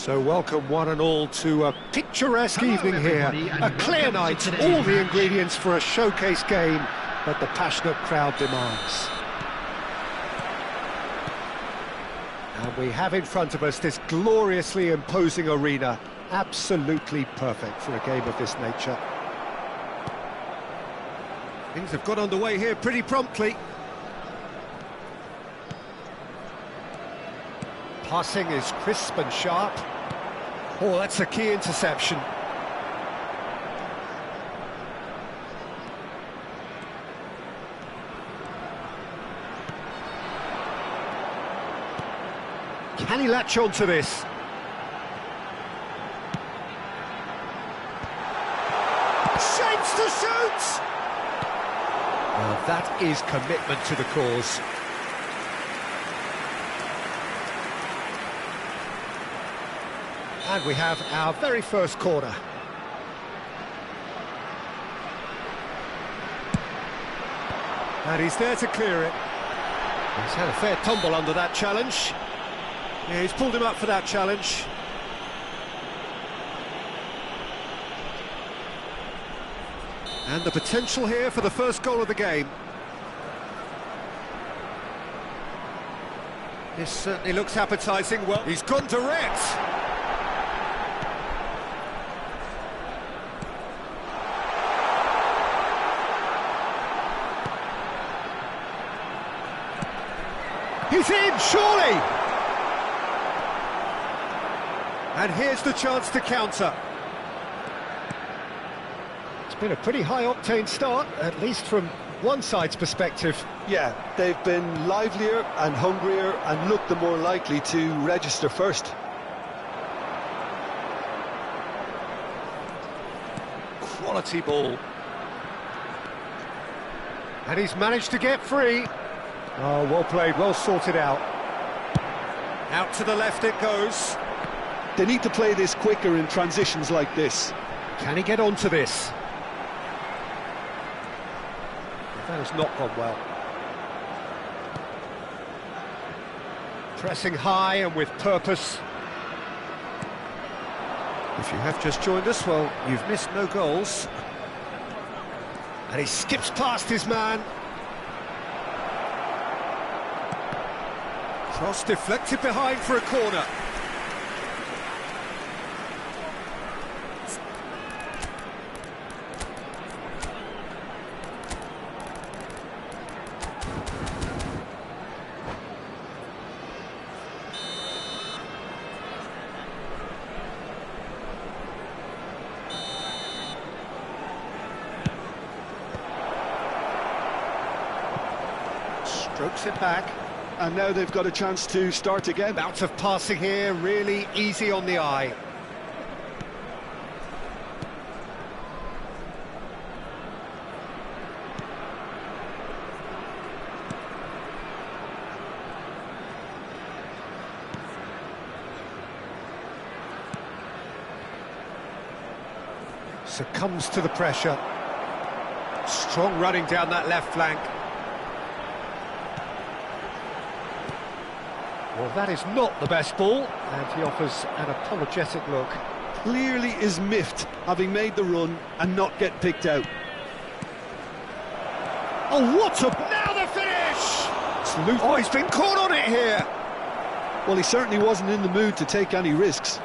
So welcome one and all to a picturesque evening here, a clear night, all the ingredients for a showcase game that the passionate crowd demands. And we have in front of us this gloriously imposing arena, absolutely perfect for a game of this nature. Things have got underway here pretty promptly. Passing is crisp and sharp. Oh, that's a key interception. Can he latch on to this? Shapes to shoot! Well, that is commitment to the cause. And we have our very first corner. And he's there to clear it. He's had a fair tumble under that challenge. Yeah, he's pulled him up for that challenge. And the potential here for the first goal of the game. This certainly looks appetising. Well, he's gone direct. He's in, surely! And here's the chance to counter. It's been a pretty high-octane start, at least from one side's perspective. Yeah, they've been livelier and hungrier and looked the more likely to register first. Quality ball. And he's managed to get free. Oh, well played, well sorted out. Out to the left it goes. They need to play this quicker in transitions like this. Can he get onto this? That has not gone well. Pressing high and with purpose. If you have just joined us, well, you've missed no goals. And he skips past his man. Cross deflected behind for a corner. Strokes it back. And now they've got a chance to start again. Bouts of passing here, really easy on the eye. Succumbs to the pressure. Strong running down that left flank. Well, that is not the best ball, and he offers an apologetic look. Clearly is miffed, having made the run and not get picked out. Oh, what a... Now the finish! Oh, he's been caught on it here! Well, he certainly wasn't in the mood to take any risks.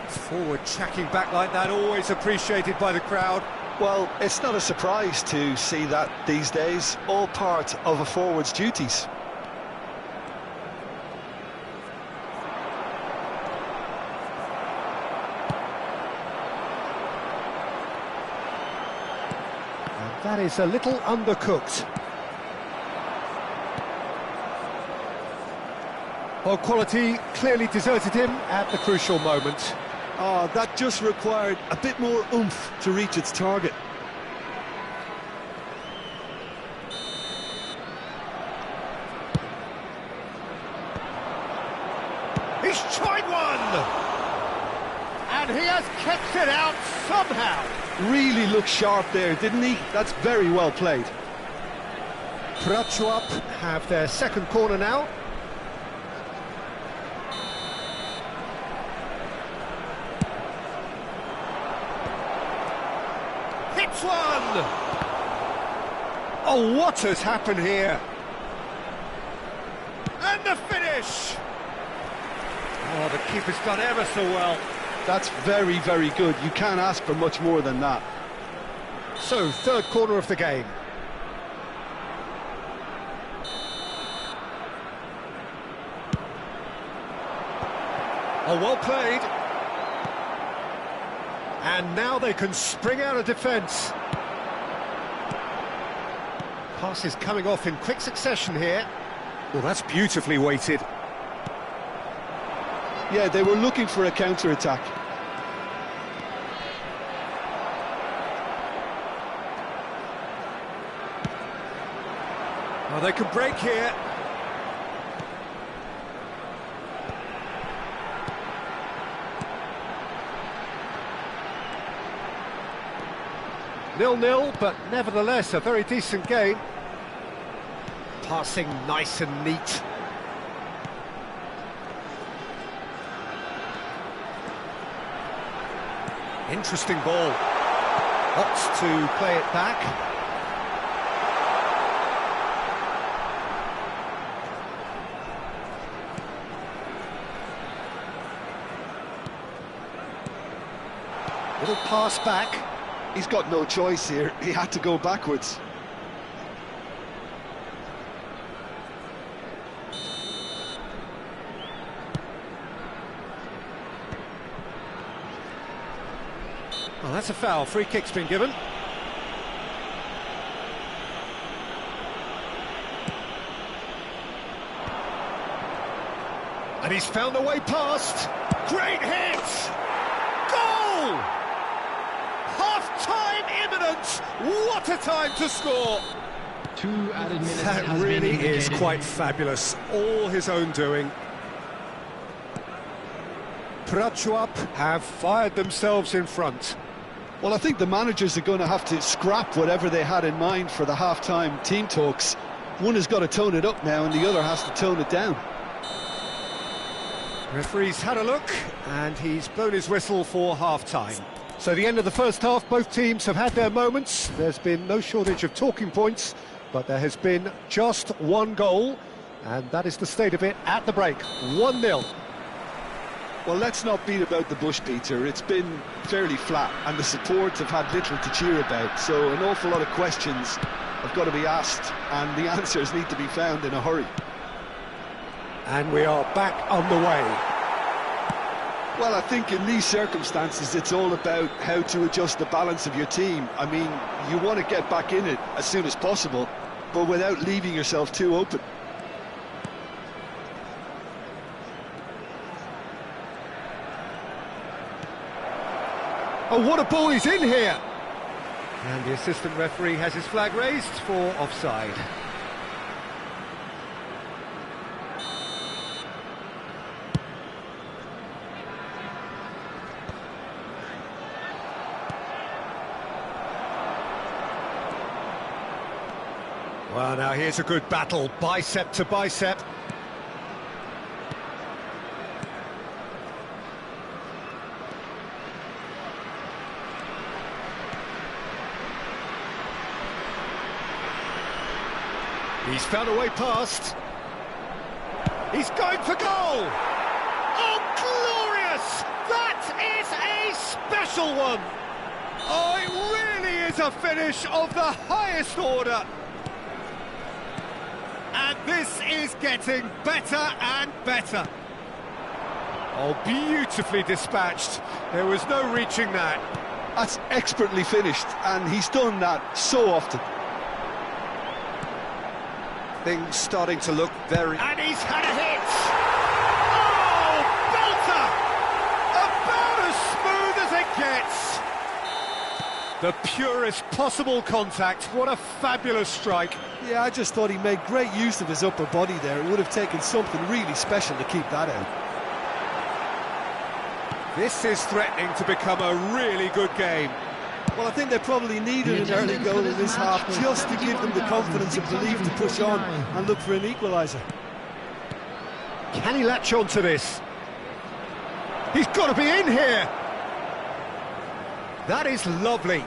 Forward tracking back like that, always appreciated by the crowd. Well, it's not a surprise to see that these days, all part of a forward's duties. That is a little undercooked. Well, quality clearly deserted him at the crucial moment. Oh, that just required a bit more oomph to reach its target. He's tried one! And he has kept it out somehow. Really looked sharp there, didn't he? That's very well played. Prachuap have their second corner now. Hits one! Oh, what has happened here? And the finish! Oh, the keeper's done ever so well. That's very, very good. You can't ask for much more than that. So, third corner of the game. Oh, well played. And now they can spring out of defence. Passes coming off in quick succession here. Well, that's beautifully weighted. Yeah, they were looking for a counter-attack. Oh, they can break here. Nil-nil, but nevertheless a very decent game. Passing nice and neat. Interesting ball. Opts to play it back. Little pass back. He's got no choice here. He had to go backwards. Well, that's a foul. Free kick's been given. And he's found a way past. Great hit! Goal! Half-time imminent! What a time to score! 2 added minutes. That has really been is indicated. quite fabulous. All his own doing. Prachuap have fired themselves in front. Well, I think the managers are going to have to scrap whatever they had in mind for the half-time team talks. One has got to tone it up now and the other has to tone it down. Referee's had a look and he's blown his whistle for half-time. So the end of the first half, both teams have had their moments. There's been no shortage of talking points, but there has been just one goal, and that is the state of it at the break. 1-0. Well, let's not beat about the bush, Peter. It's been fairly flat, and the supports have had little to cheer about, so an awful lot of questions have got to be asked, and the answers need to be found in a hurry. And we are back underway. Well, I think in these circumstances, it's all about how to adjust the balance of your team. I mean, you want to get back in it as soon as possible, but without leaving yourself too open. Oh, what a ball is in here! And the assistant referee has his flag raised for offside. Well, now here's a good battle, bicep to bicep. He's found a way past. He's going for goal! Oh, glorious! That is a special one! Oh, it really is a finish of the highest order! And this is getting better and better. Oh, beautifully dispatched. There was no reaching that. That's expertly finished, and he's done that so often. Things starting to look very... And he's had a hit! Oh, belter! About as smooth as it gets! The purest possible contact. What a fabulous strike. Yeah, I just thought he made great use of his upper body there. It would have taken something really special to keep that out. This is threatening to become a really good game. Well, I think they probably needed an early goal in this half just to give them the confidence and belief to push on and look for an equaliser. Can he latch on to this? He's got to be in here! That is lovely.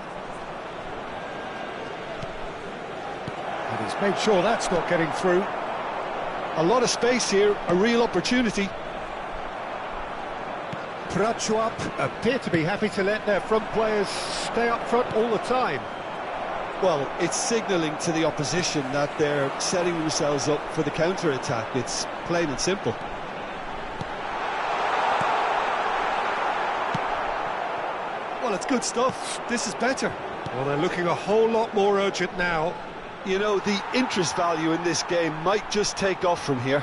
And he's made sure that's not getting through. A lot of space here, a real opportunity. Prachuap appear to be happy to let their front players stay up front all the time. Well, it's signalling to the opposition that they're setting themselves up for the counter-attack. It's plain and simple. Well, it's good stuff. This is better. Well, they're looking a whole lot more urgent now. You know, the interest value in this game might just take off from here.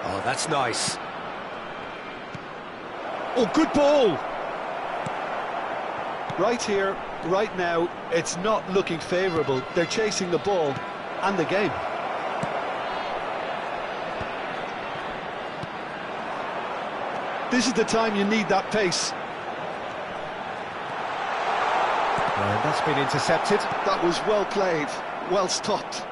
Oh, that's nice. Oh, good ball! Right here, right now, it's not looking favourable. They're chasing the ball and the game. This is the time you need that pace. And that's been intercepted. That was well played, well stopped.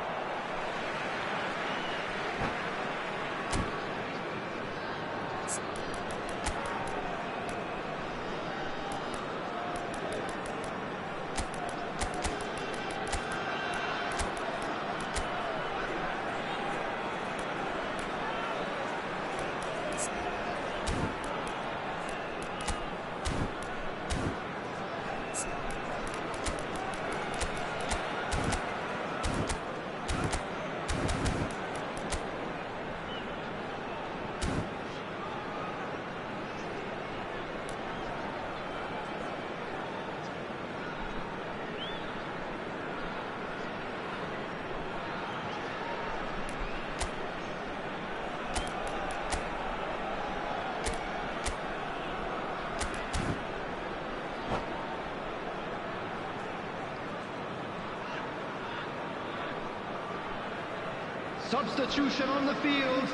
Substitution on the field,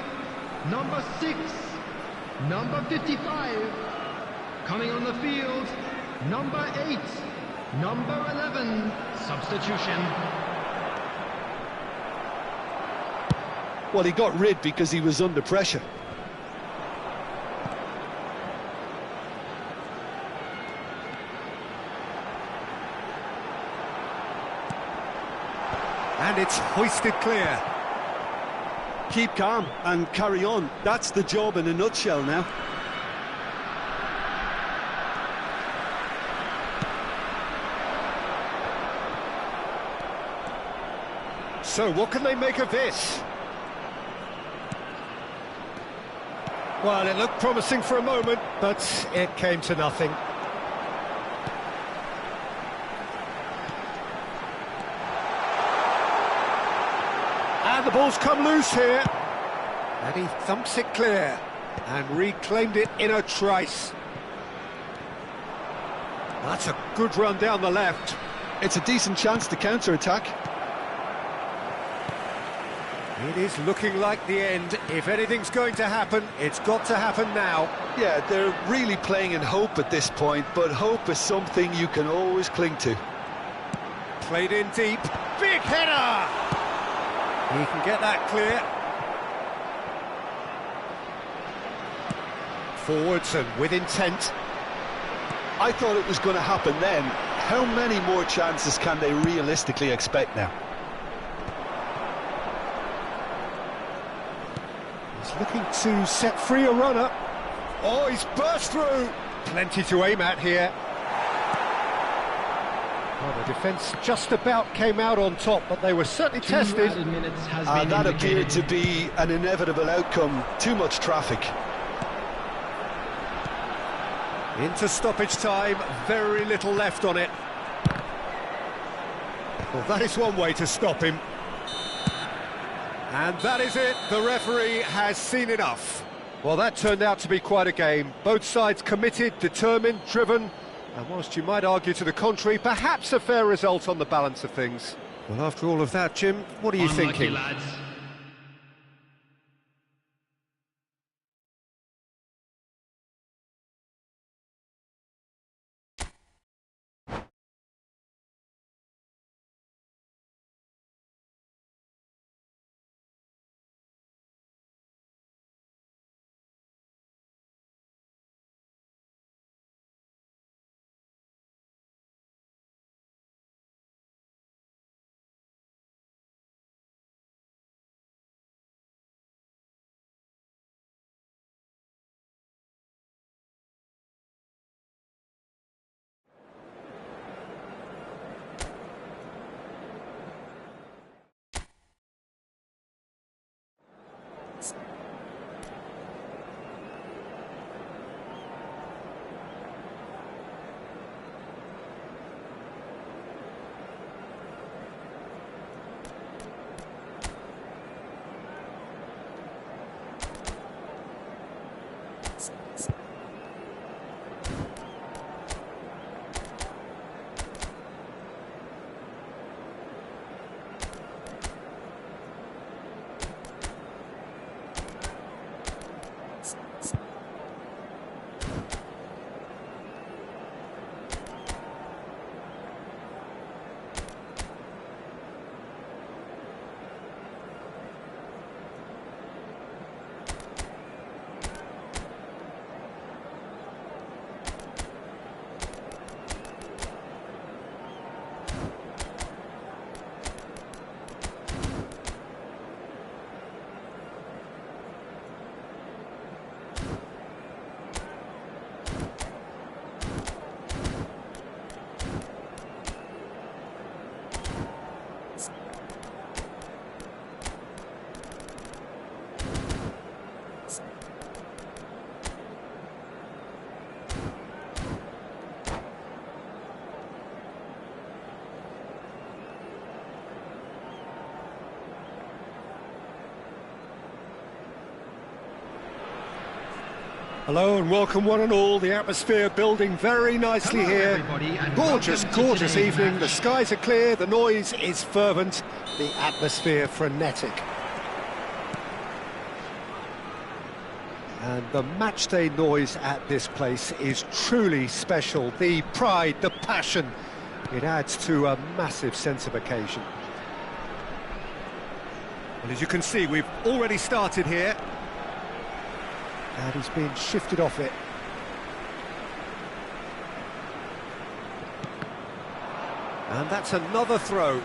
number 6, number 55. Coming on the field, number 8, number 11. Substitution. Well, he got rid because he was under pressure. And it's hoisted clear. Keep calm and carry on. That's the job in a nutshell now. So what can they make of this? Well, it looked promising for a moment, but it came to nothing. And the ball's come loose here. And he thumps it clear and reclaimed it in a trice. That's a good run down the left. It's a decent chance to counter-attack. It is looking like the end. If anything's going to happen, it's got to happen now. Yeah, they're really playing in hope at this point, but hope is something you can always cling to. Played in deep. Big header! He can get that clear. Forwards and with intent. I thought it was going to happen then. How many more chances can they realistically expect now? He's looking to set free a runner. Oh, he's burst through. Plenty to aim at here. Well, the defence just about came out on top, but they were certainly tested. That appeared to be an inevitable outcome. Too much traffic. Into stoppage time, very little left on it. Well, that is one way to stop him. And that is it, the referee has seen enough. Well, that turned out to be quite a game. Both sides committed, determined, driven, and whilst you might argue to the contrary, perhaps a fair result on the balance of things. Well, after all of that, Jim, what are you thinking? Lads. Hello and welcome one and all. The atmosphere building very nicely here. Gorgeous, gorgeous evening. The skies are clear, the noise is fervent, the atmosphere frenetic. And the matchday noise at this place is truly special. The pride, the passion, it adds to a massive sense of occasion. And as you can see, we've already started here. And he's been shifted off it. And that's another throw.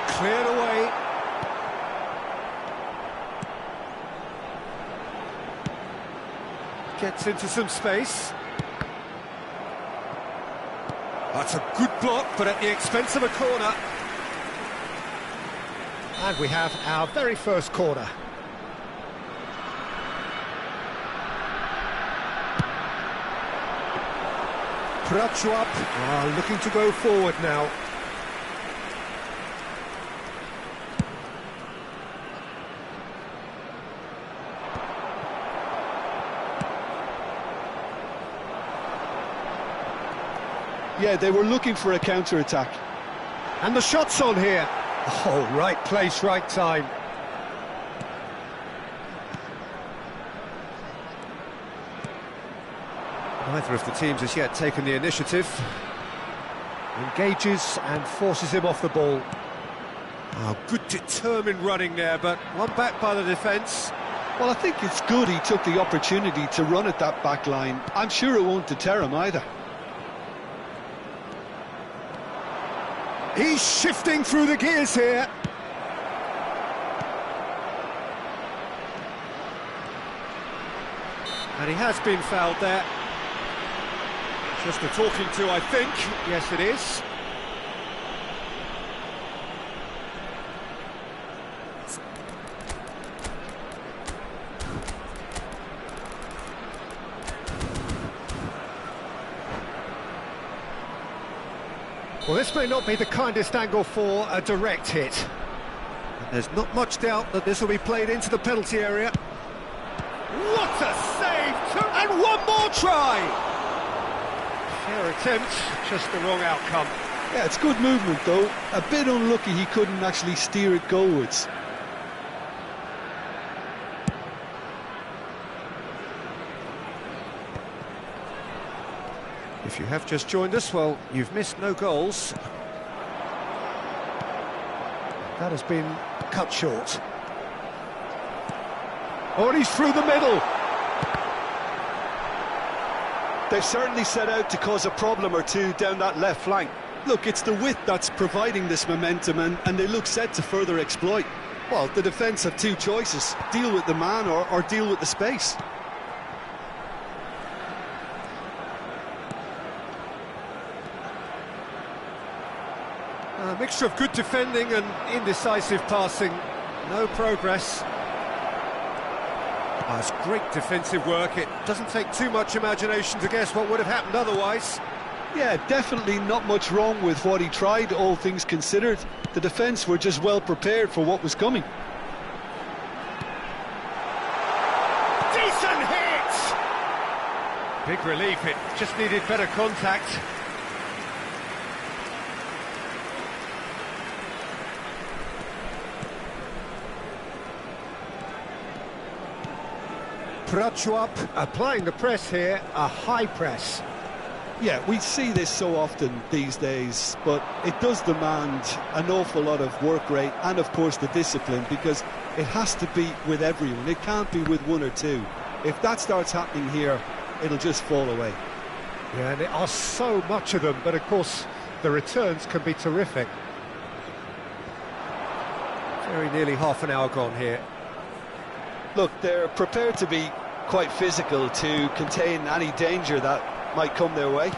Cleared away. Gets into some space. That's a good block, but at the expense of a corner. And we have our very first corner. Prachuap looking to go forward now. Yeah, they were looking for a counter-attack. And the shot's on here. Oh, right place, right time. Neither of the teams has yet taken the initiative. Engages and forces him off the ball. Oh, good determined running there, but one back by the defence. Well, I think it's good he took the opportunity to run at that back line. I'm sure it won't deter him either. He's shifting through the gears here. And he has been fouled there. Just a talking to, I think. Yes, it is. Well, this may not be the kindest angle for a direct hit. There's not much doubt that this will be played into the penalty area. What a save! And one more try! Fair attempt, just the wrong outcome. Yeah, it's good movement, though. A bit unlucky he couldn't actually steer it goalwards. If you have just joined us, well, you've missed no goals. That has been cut short. Oh, and he's through the middle. They've certainly set out to cause a problem or two down that left flank. Look, it's the width that's providing this momentum, and they look set to further exploit. Well, the defence have two choices: deal with the man or deal with the space. A mixture of good defending and indecisive passing. No progress. Oh, it's great defensive work. It doesn't take too much imagination to guess what would have happened otherwise. Yeah, definitely not much wrong with what he tried, all things considered. The defence were just well prepared for what was coming. Decent hit! Big relief, it just needed better contact. Prachuap applying the press here, a high press. Yeah, we see this so often these days, but it does demand an awful lot of work rate and, of course, the discipline, because it has to be with everyone. It can't be with one or two. If that starts happening here, it'll just fall away. Yeah, and there are so much of them, but of course the returns can be terrific. Very nearly half an hour gone here. Look, they're prepared to be quite physical to contain any danger that might come their way.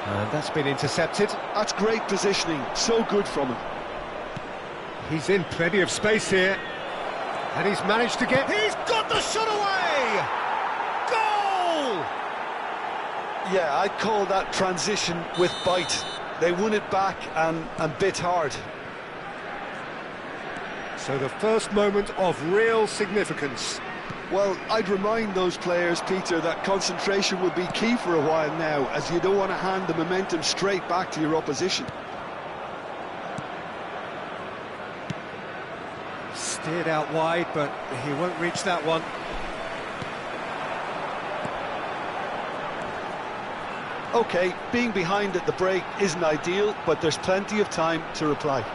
And that's been intercepted. That's great positioning, so good from him. He's in plenty of space here. And he's managed to get... He's got the shot away! Goal! Yeah, I'd call that transition with bite. They won it back and bit hard. So the first moment of real significance. Well, I'd remind those players, Peter, that concentration will be key for a while now, as you don't want to hand the momentum straight back to your opposition. Steered out wide, but he won't reach that one. OK, being behind at the break isn't ideal, but there's plenty of time to reply.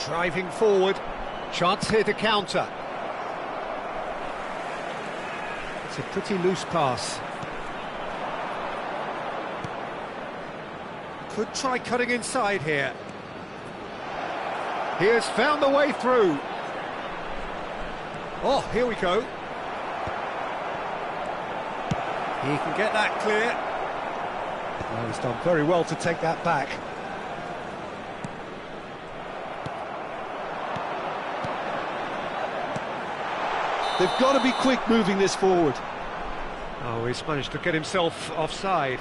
Driving forward, chance here to counter. It's a pretty loose pass. Could try cutting inside here. He has found the way through. Oh, here we go. He can get that clear. Well, he's done very well to take that back. They've got to be quick moving this forward. Oh, he's managed to get himself offside.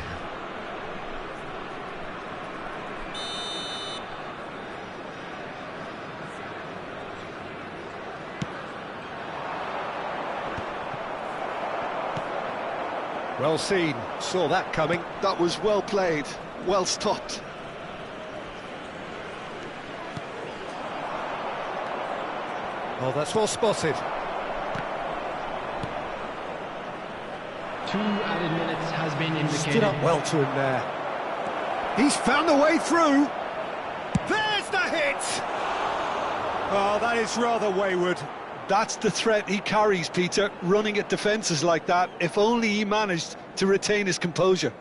Well seen, saw that coming. That was well played, well stopped. Oh, that's well spotted. 2 added minutes has been indicated. Stood up well to him there. He's found the way through. There's the hit! Oh, that is rather wayward. That's the threat he carries, Peter, running at defences like that, if only he managed to retain his composure.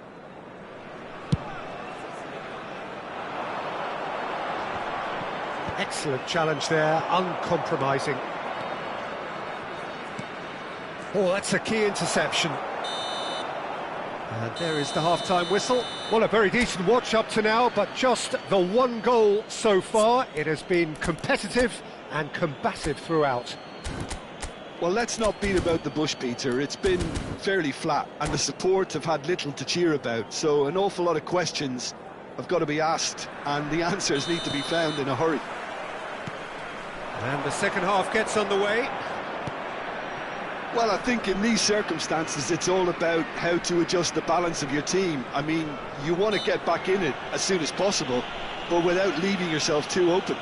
Excellent challenge there, uncompromising. Oh, that's a key interception. And there is the half-time whistle. Well, a very decent watch up to now, but just the one goal so far. It has been competitive and combative throughout. Well, let's not beat about the bush, Peter. It's been fairly flat, and the support have had little to cheer about, so an awful lot of questions have got to be asked, and the answers need to be found in a hurry. And the second half gets underway. Well, I think in these circumstances, it's all about how to adjust the balance of your team. I mean, you want to get back in it as soon as possible, but without leaving yourself too open.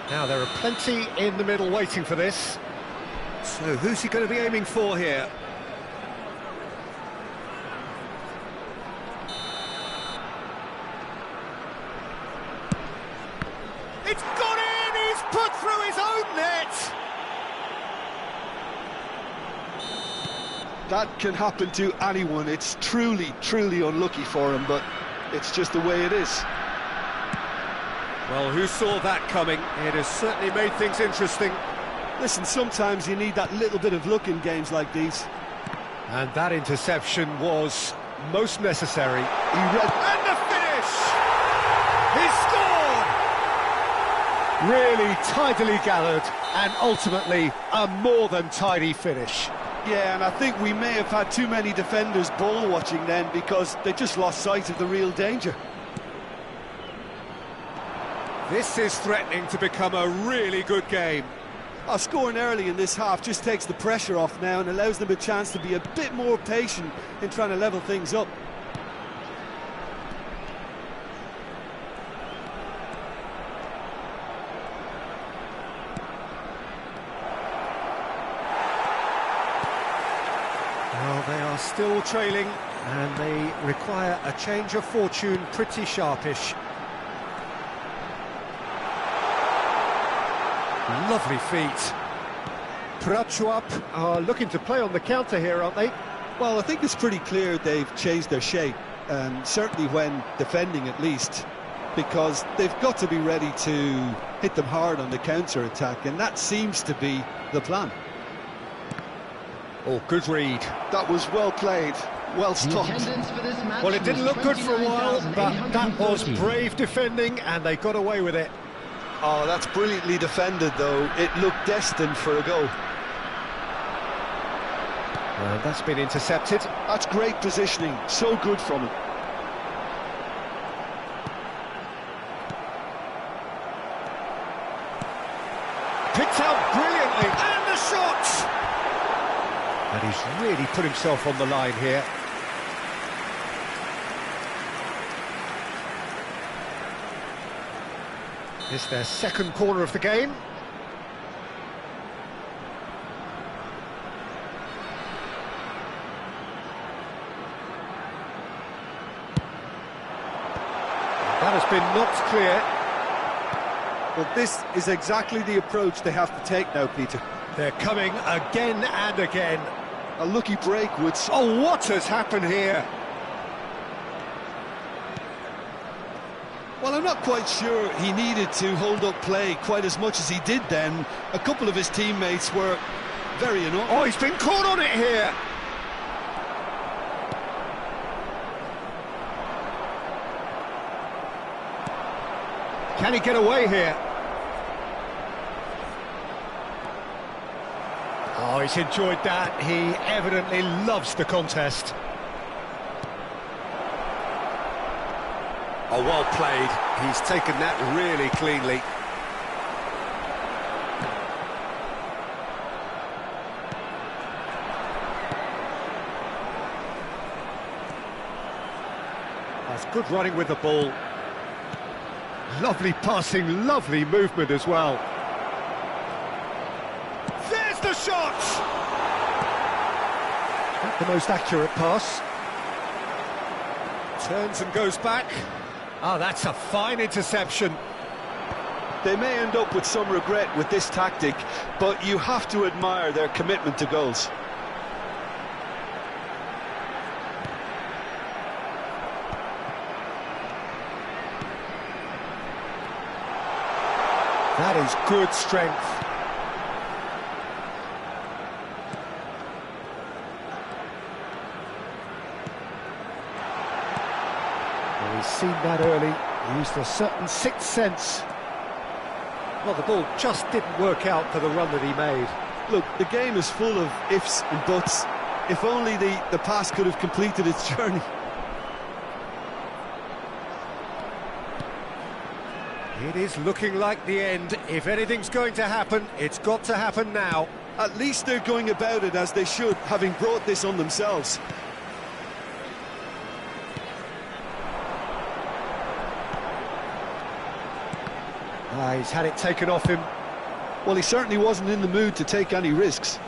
Now, there are plenty in the middle waiting for this. So, who's he going to be aiming for here? It's gone in! He's put through his own net! That can happen to anyone. It's truly, truly unlucky for him, but it's just the way it is. Well, who saw that coming? It has certainly made things interesting. Listen, sometimes you need that little bit of luck in games like these. And that interception was most necessary. And the finish! He scored! Really tidily gathered, and ultimately a more than tidy finish. Yeah, and I think we may have had too many defenders ball watching then, because they just lost sight of the real danger. This is threatening to become a really good game. Scoring early in this half just takes the pressure off now and allows them a chance to be a bit more patient in trying to level things up. Well, they are still trailing, and they require a change of fortune pretty sharpish. Lovely feet. Prachuap are looking to play on the counter here, aren't they? Well, I think it's pretty clear they've changed their shape, certainly when defending at least, because they've got to be ready to hit them hard on the counter-attack, and that seems to be the plan. Oh, good read. That was well played, well stopped. Well, it didn't look good for a while, but that was brave defending, and they got away with it. Oh, that's brilliantly defended, though. It looked destined for a goal. Well, that's been intercepted. That's great positioning. So good from him. Picked out brilliantly. And the shot! And he's really put himself on the line here. It's their second corner of the game. That has been knocked clear. Well, this is exactly the approach they have to take now, Peter. They're coming again and again. A lucky break would... Oh, what has happened here? Well, I'm not quite sure he needed to hold up play quite as much as he did then. A couple of his teammates were very annoyed. Oh, he's been caught on it here. Can he get away here? Oh, he's enjoyed that. He evidently loves the contest. Oh, well played. He's taken that really cleanly. That's good running with the ball. Lovely passing, lovely movement as well. There's the shot! Not the most accurate pass. Turns and goes back. Oh, that's a fine interception. They may end up with some regret with this tactic, but you have to admire their commitment to goals. That is good strength. Well, he's seen that early, used a certain sixth sense. Well, the ball just didn't work out for the run that he made. Look, the game is full of ifs and buts. If only the pass could have completed its journey. It is looking like the end. If anything's going to happen, it's got to happen now. At least they're going about it as they should, having brought this on themselves. He's had it taken off him. Well, he certainly wasn't in the mood to take any risks.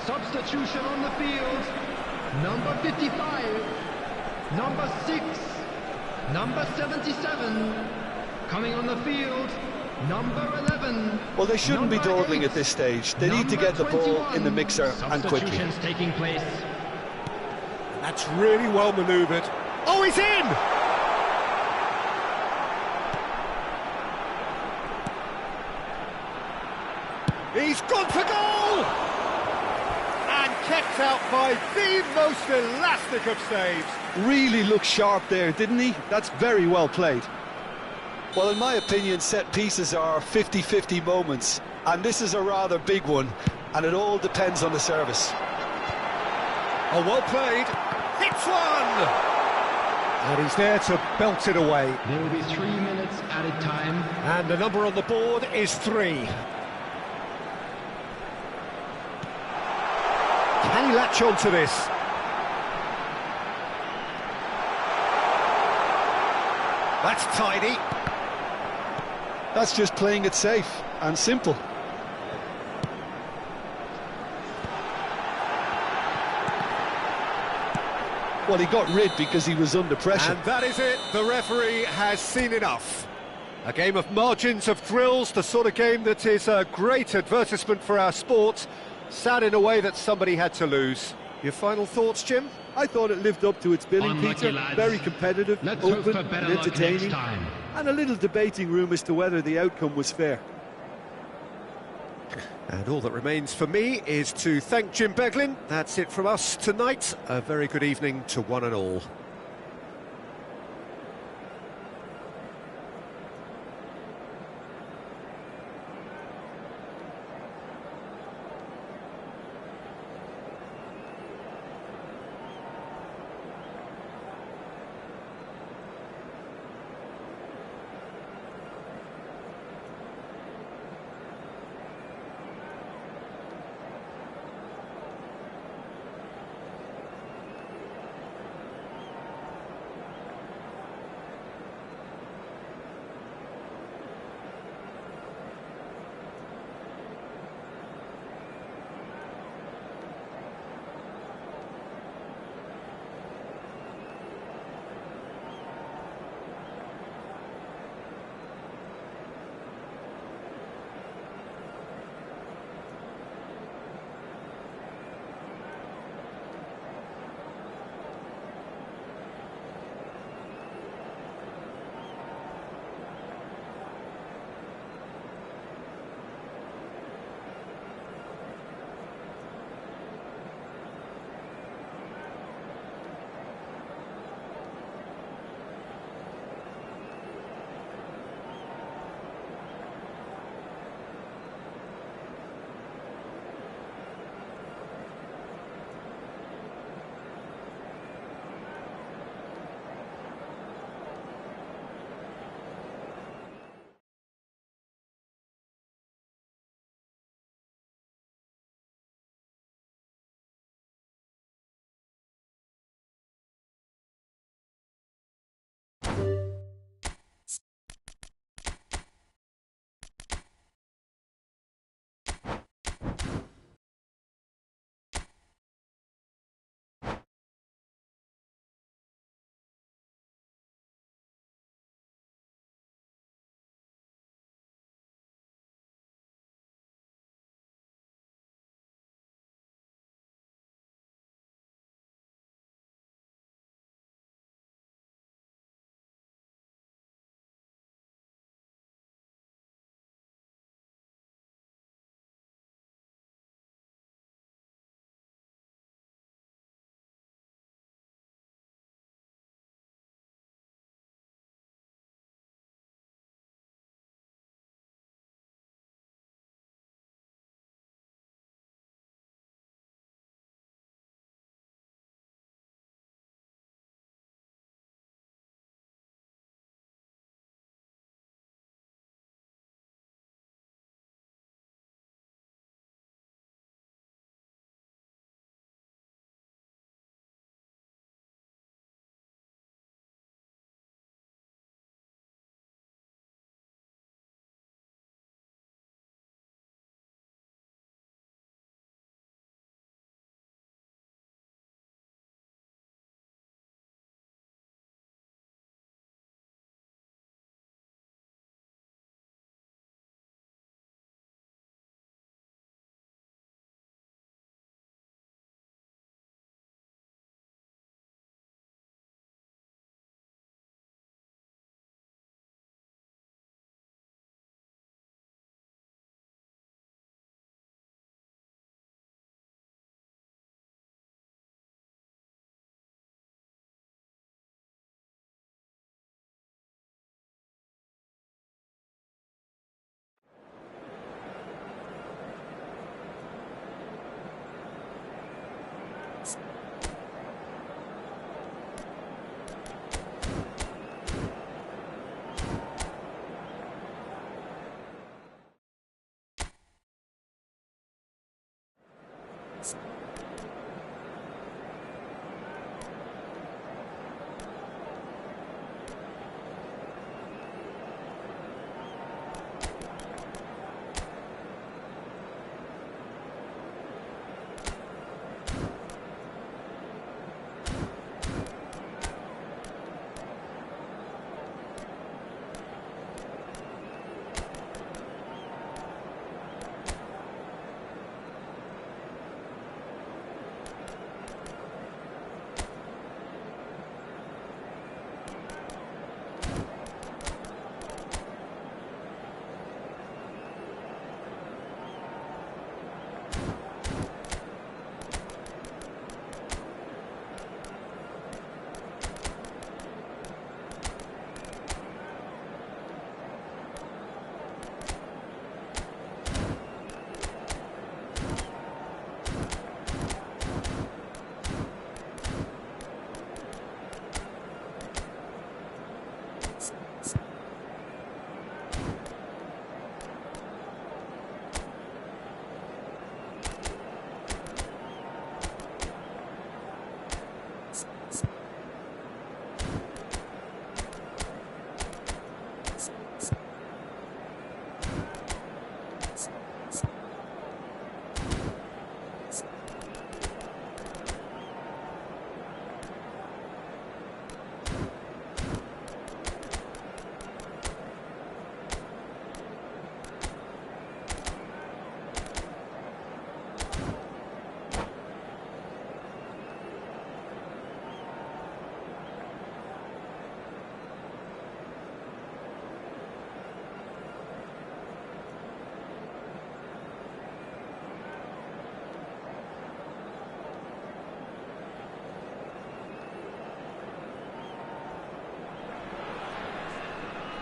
Substitution on the field. Number 55, number 6, number 77. Coming on the field, number 11. Well, they shouldn't be number dawdling 8, at this stage. They need to number get the ball 21. in the mixer and quickly. Substitutions taking place. That's really well manoeuvred. Oh, he's in! He's gone for goal! And kept out by the most elastic of saves. Really looked sharp there, didn't he? That's very well played. Well, in my opinion, set pieces are 50-50 moments, and this is a rather big one, and it all depends on the service. Oh, well played. Hits one! And he's there to belt it away. There will be 3 minutes added time. And the number on the board is 3. Can he latch on to this? That's tidy. That's just playing it safe and simple. Well, he got rid because he was under pressure. And that is it. The referee has seen enough. A game of margins of thrills, the sort of game that is a great advertisement for our sport. Sad in a way that somebody had to lose. Your final thoughts, Jim? I thought it lived up to its billing, Unlucky Peter. lads. Very competitive, Let's hope open for and better luck next entertaining. time. And a little debating room as to whether the outcome was fair. And all that remains for me is to thank Jim Beglin. That's it from us tonight. A very good evening to one and all.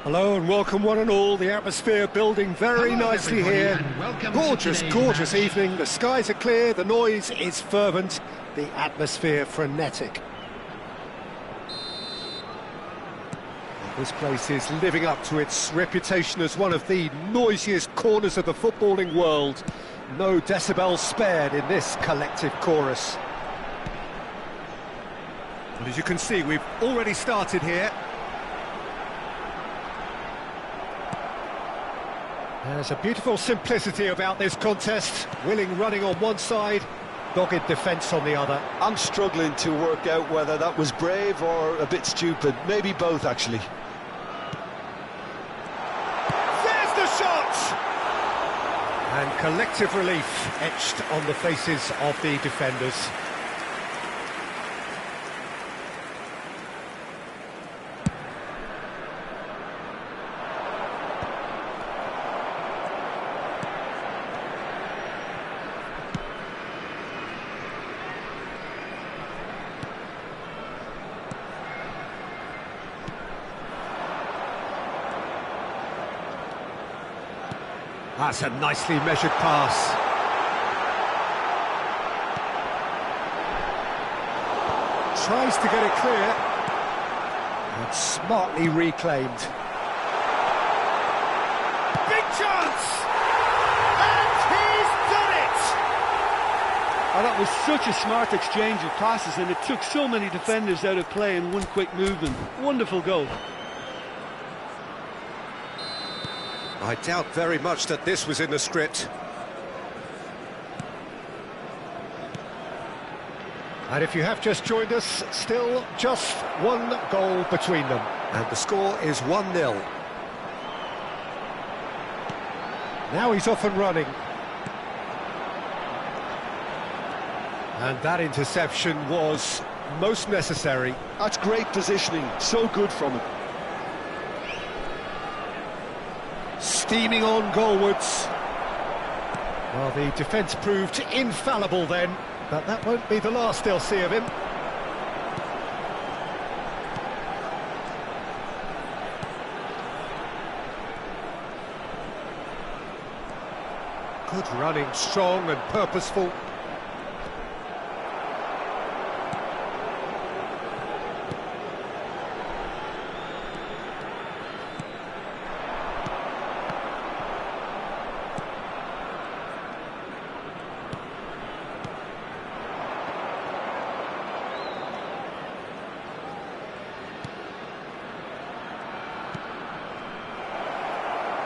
Hello and welcome one and all. The atmosphere building very Hello, nicely everybody, here. and welcome Gorgeous, to today's gorgeous match. evening. The skies are clear, the noise is fervent, the atmosphere frenetic. This place is living up to its reputation as one of the noisiest corners of the footballing world. No decibels spared in this collective chorus. And as you can see, we've already started here. There's a beautiful simplicity about this contest. Willing running on one side, dogged defence on the other. I'm struggling to work out whether that was brave or a bit stupid. Maybe both, actually. There's the shot! And collective relief etched on the faces of the defenders. That's a nicely measured pass. Tries to get it clear. And smartly reclaimed. Big chance! And he's done it! Oh, that was such a smart exchange of passes, and it took so many defenders out of play in one quick movement. Wonderful goal. I doubt very much that this was in the script. And if you have just joined us, still just one goal between them. And the score is 1-0. Now he's off and running. And that interception was most necessary. That's great positioning, so good from him. Steaming on goalwards. Well, the defence proved infallible then, but that won't be the last they'll see of him. Good running, strong and purposeful.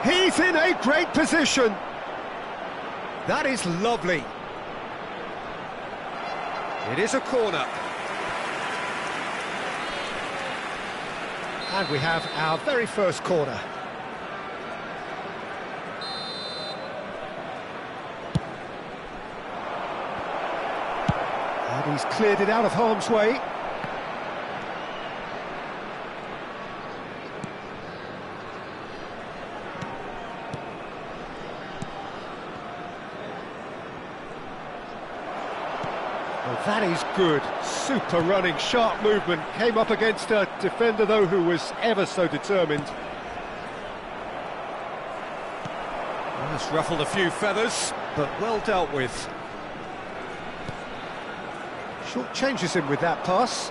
He's in a great position. That is lovely. It is a corner. And we have our very first corner. And he's cleared it out of harm's way. Well, that is good. Super running, sharp movement. Came up against a defender, though, who was ever so determined. Well, that's ruffled a few feathers, but well dealt with. Short changes him with that pass.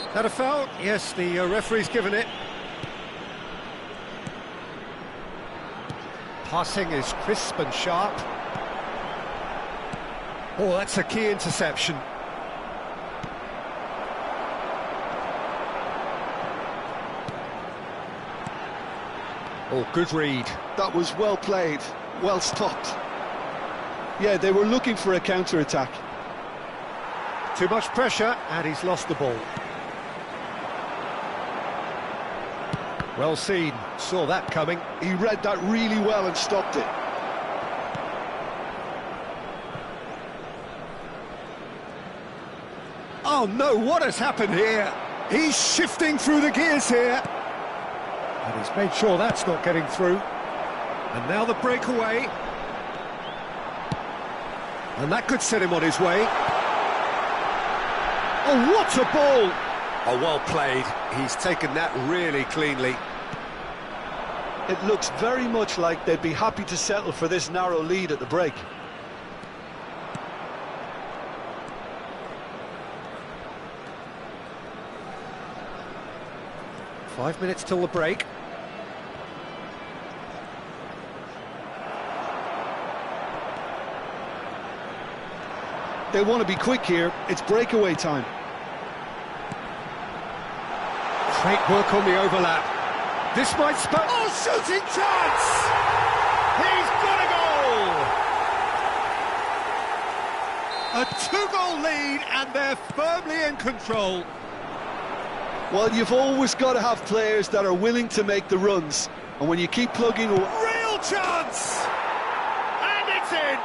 Is that a foul? Yes, the referee's given it. Passing is crisp and sharp. Oh, that's a key interception. Oh, good read. That was well played, well stopped. Yeah, they were looking for a counter-attack. Too much pressure, and he's lost the ball. Well seen, saw that coming. He read that really well and stopped it. Oh no, what has happened here? He's shifting through the gears here. And he's made sure that's not getting through. And now the breakaway. And that could set him on his way. Oh, what a ball! Oh, well played. He's taken that really cleanly. It looks very much like they'd be happy to settle for this narrow lead at the break. Five minutes till the break. They want to be quick here. It's breakaway time. Great work on the overlap. This might spell... Oh, shooting chance! He's got a goal! A two-goal lead, and they're firmly in control. Well, you've always got to have players that are willing to make the runs. And when you keep plugging... Real chance! And it's in!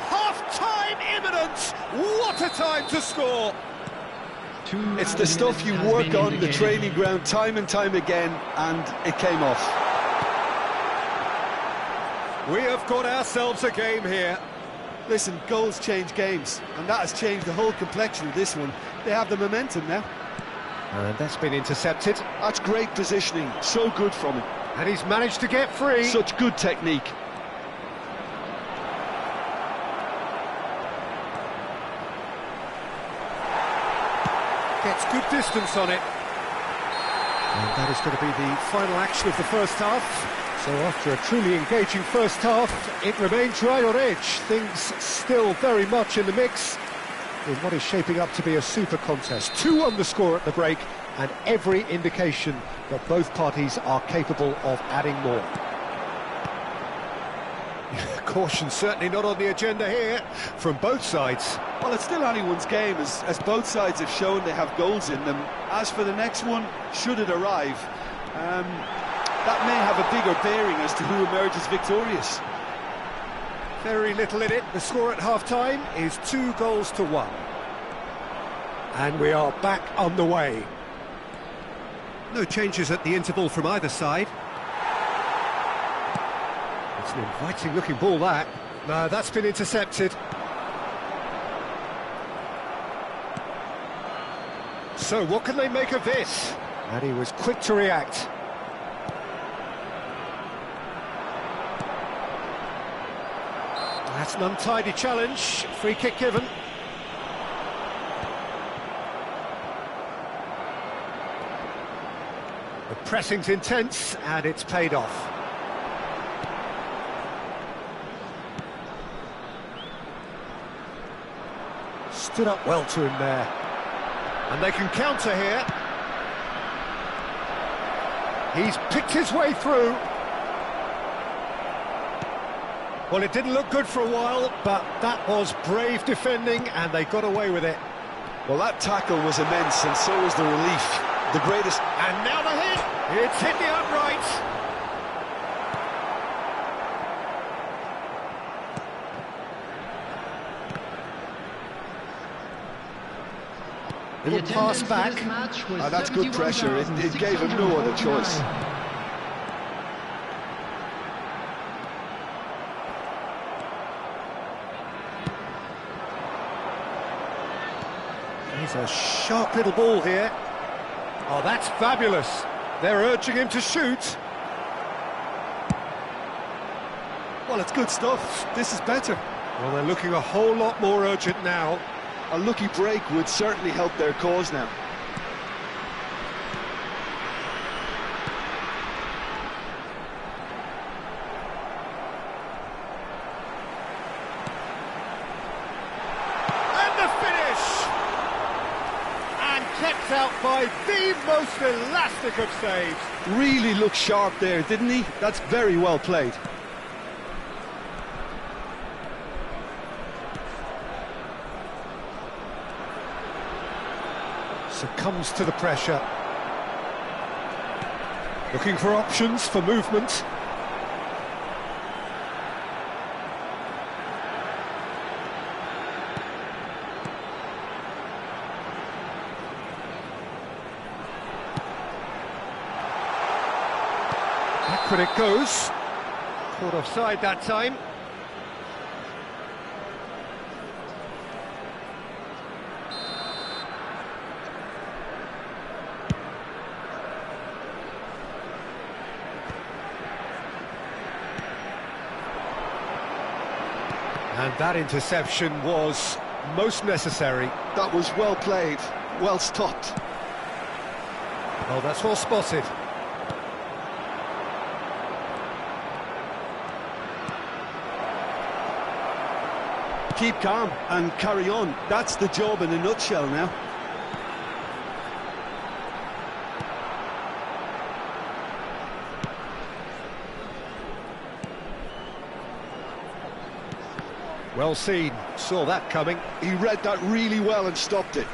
Half-time imminent! What a time to score! It's the stuff you work on the training ground time and time again, and it came off. We have got ourselves a game here. Listen, goals change games, and that has changed the whole complexion of this one. They have the momentum now. And that's been intercepted. That's great positioning, so good from him. And he's managed to get free. Such good technique. Gets good distance on it. And that is going to be the final action of the first half. So after a truly engaging first half, it remains right on edge. Things still very much in the mix in what is shaping up to be a super contest. 2-1 the score at the break, and every indication that both parties are capable of adding more. Caution certainly not on the agenda here from both sides. Well, it's still anyone's game, as both sides have shown they have goals in them. As for the next one, should it arrive, that may have a bigger bearing as to who emerges victorious. Very little in it. The score at half-time is 2-1. And we are back on the way. No changes at the interval from either side. It's an inviting-looking ball, that. No, that's been intercepted. So, what can they make of this? And he was quick to react. That's an untidy challenge. Free kick given. The pressing's intense, and it's paid off. Stood up well to him there. And they can counter here. He's picked his way through. Well, it didn't look good for a while, but that was brave defending, and they got away with it. Well, that tackle was immense, and so was the relief. The greatest... And now the hit! It's hit the upright! Little pass back. That's good pressure. It gave him no other choice. He's a sharp little ball here. Oh, that's fabulous. They're urging him to shoot. Well, it's good stuff. This is better. Well, they're looking a whole lot more urgent now. A lucky break would certainly help their cause now. And the finish! And kept out by the most elastic of saves. Really looked sharp there, didn't he? That's very well played. Succumbs to the pressure. Looking for options for movement. Backward it goes. Caught offside that time. And that interception was most necessary. That was well played, well stopped. Well, that's well spotted. Keep calm and carry on. That's the job in a nutshell now. Well seen, saw that coming. He read that really well and stopped it.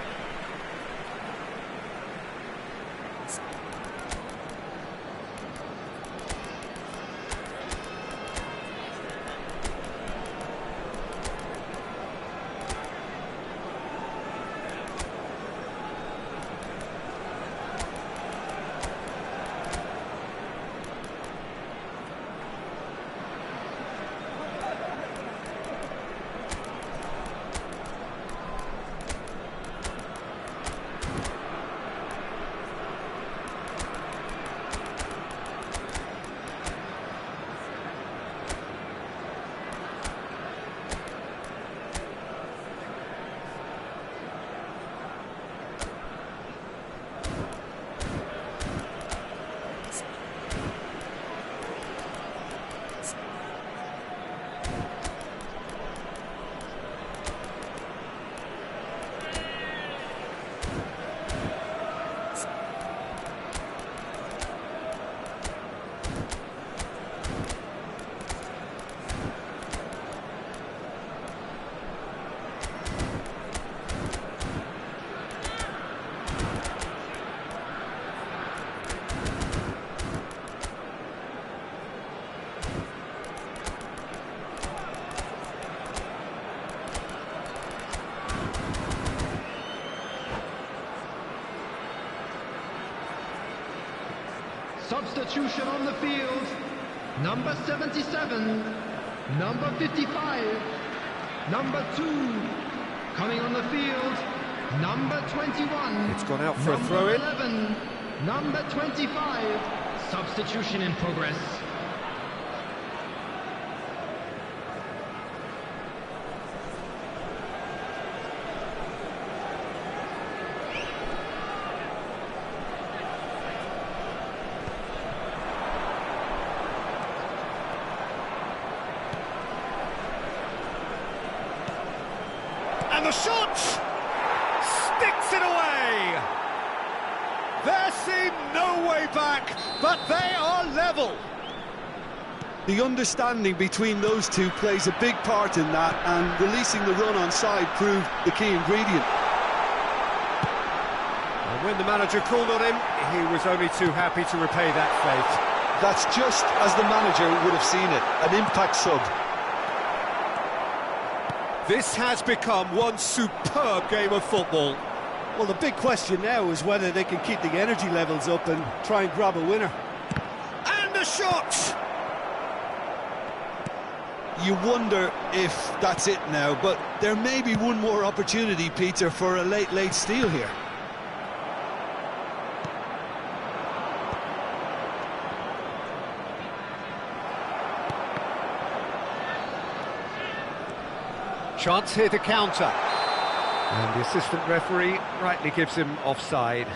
Substitution on the field. Number 77, number 55, number 2. Coming on the field, number 21. It's gone out for a number throw-in. 11, number 25. Substitution in progress. And the shot sticks it away. There seemed no way back, but they are level. The understanding between those two plays a big part in that, and releasing the run on side proved the key ingredient. And when the manager called on him, he was only too happy to repay that faith. That's just as the manager would have seen it, an impact sub. This has become one superb game of football. Well, the big question now is whether they can keep the energy levels up and try and grab a winner. And the shot! You wonder if that's it now, but there may be one more opportunity, Peter, for a late steal here. Chance here to counter. And the assistant referee rightly gives him offside.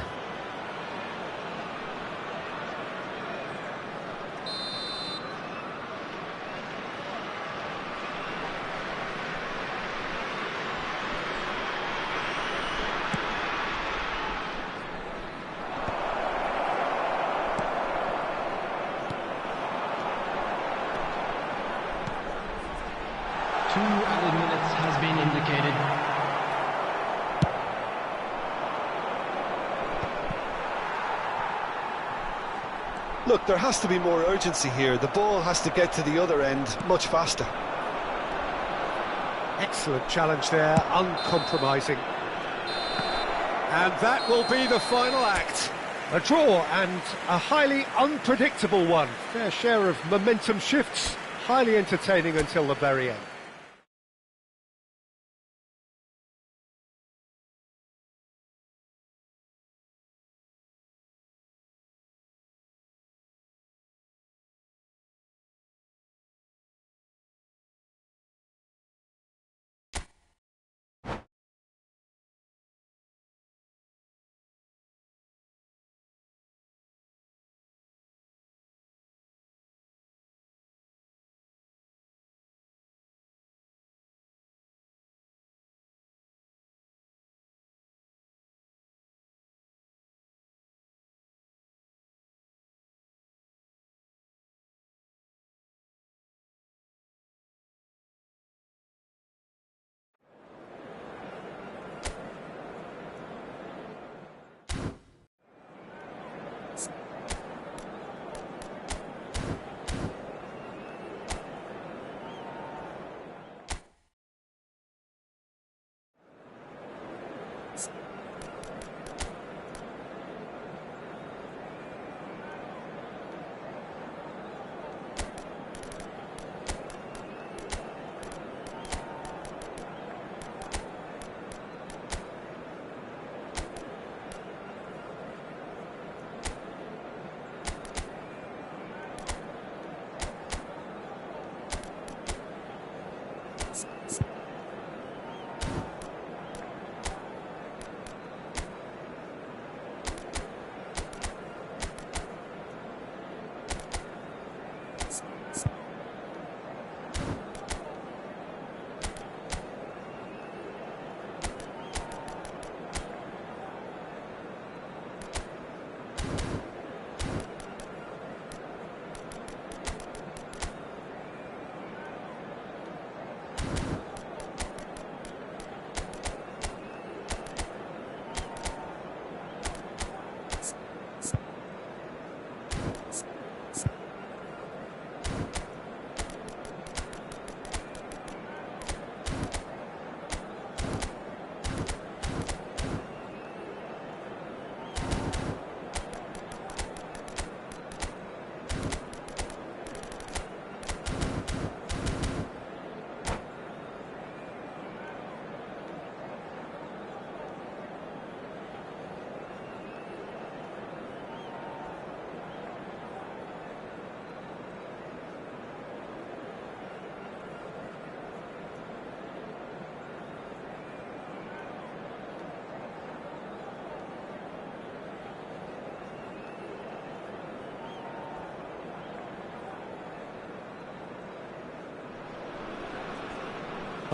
Two added minutes has been indicated. Look, there has to be more urgency here. The ball has to get to the other end much faster. Excellent challenge there, uncompromising. And that will be the final act. A draw, and a highly unpredictable one. Fair share of momentum shifts, highly entertaining until the very end.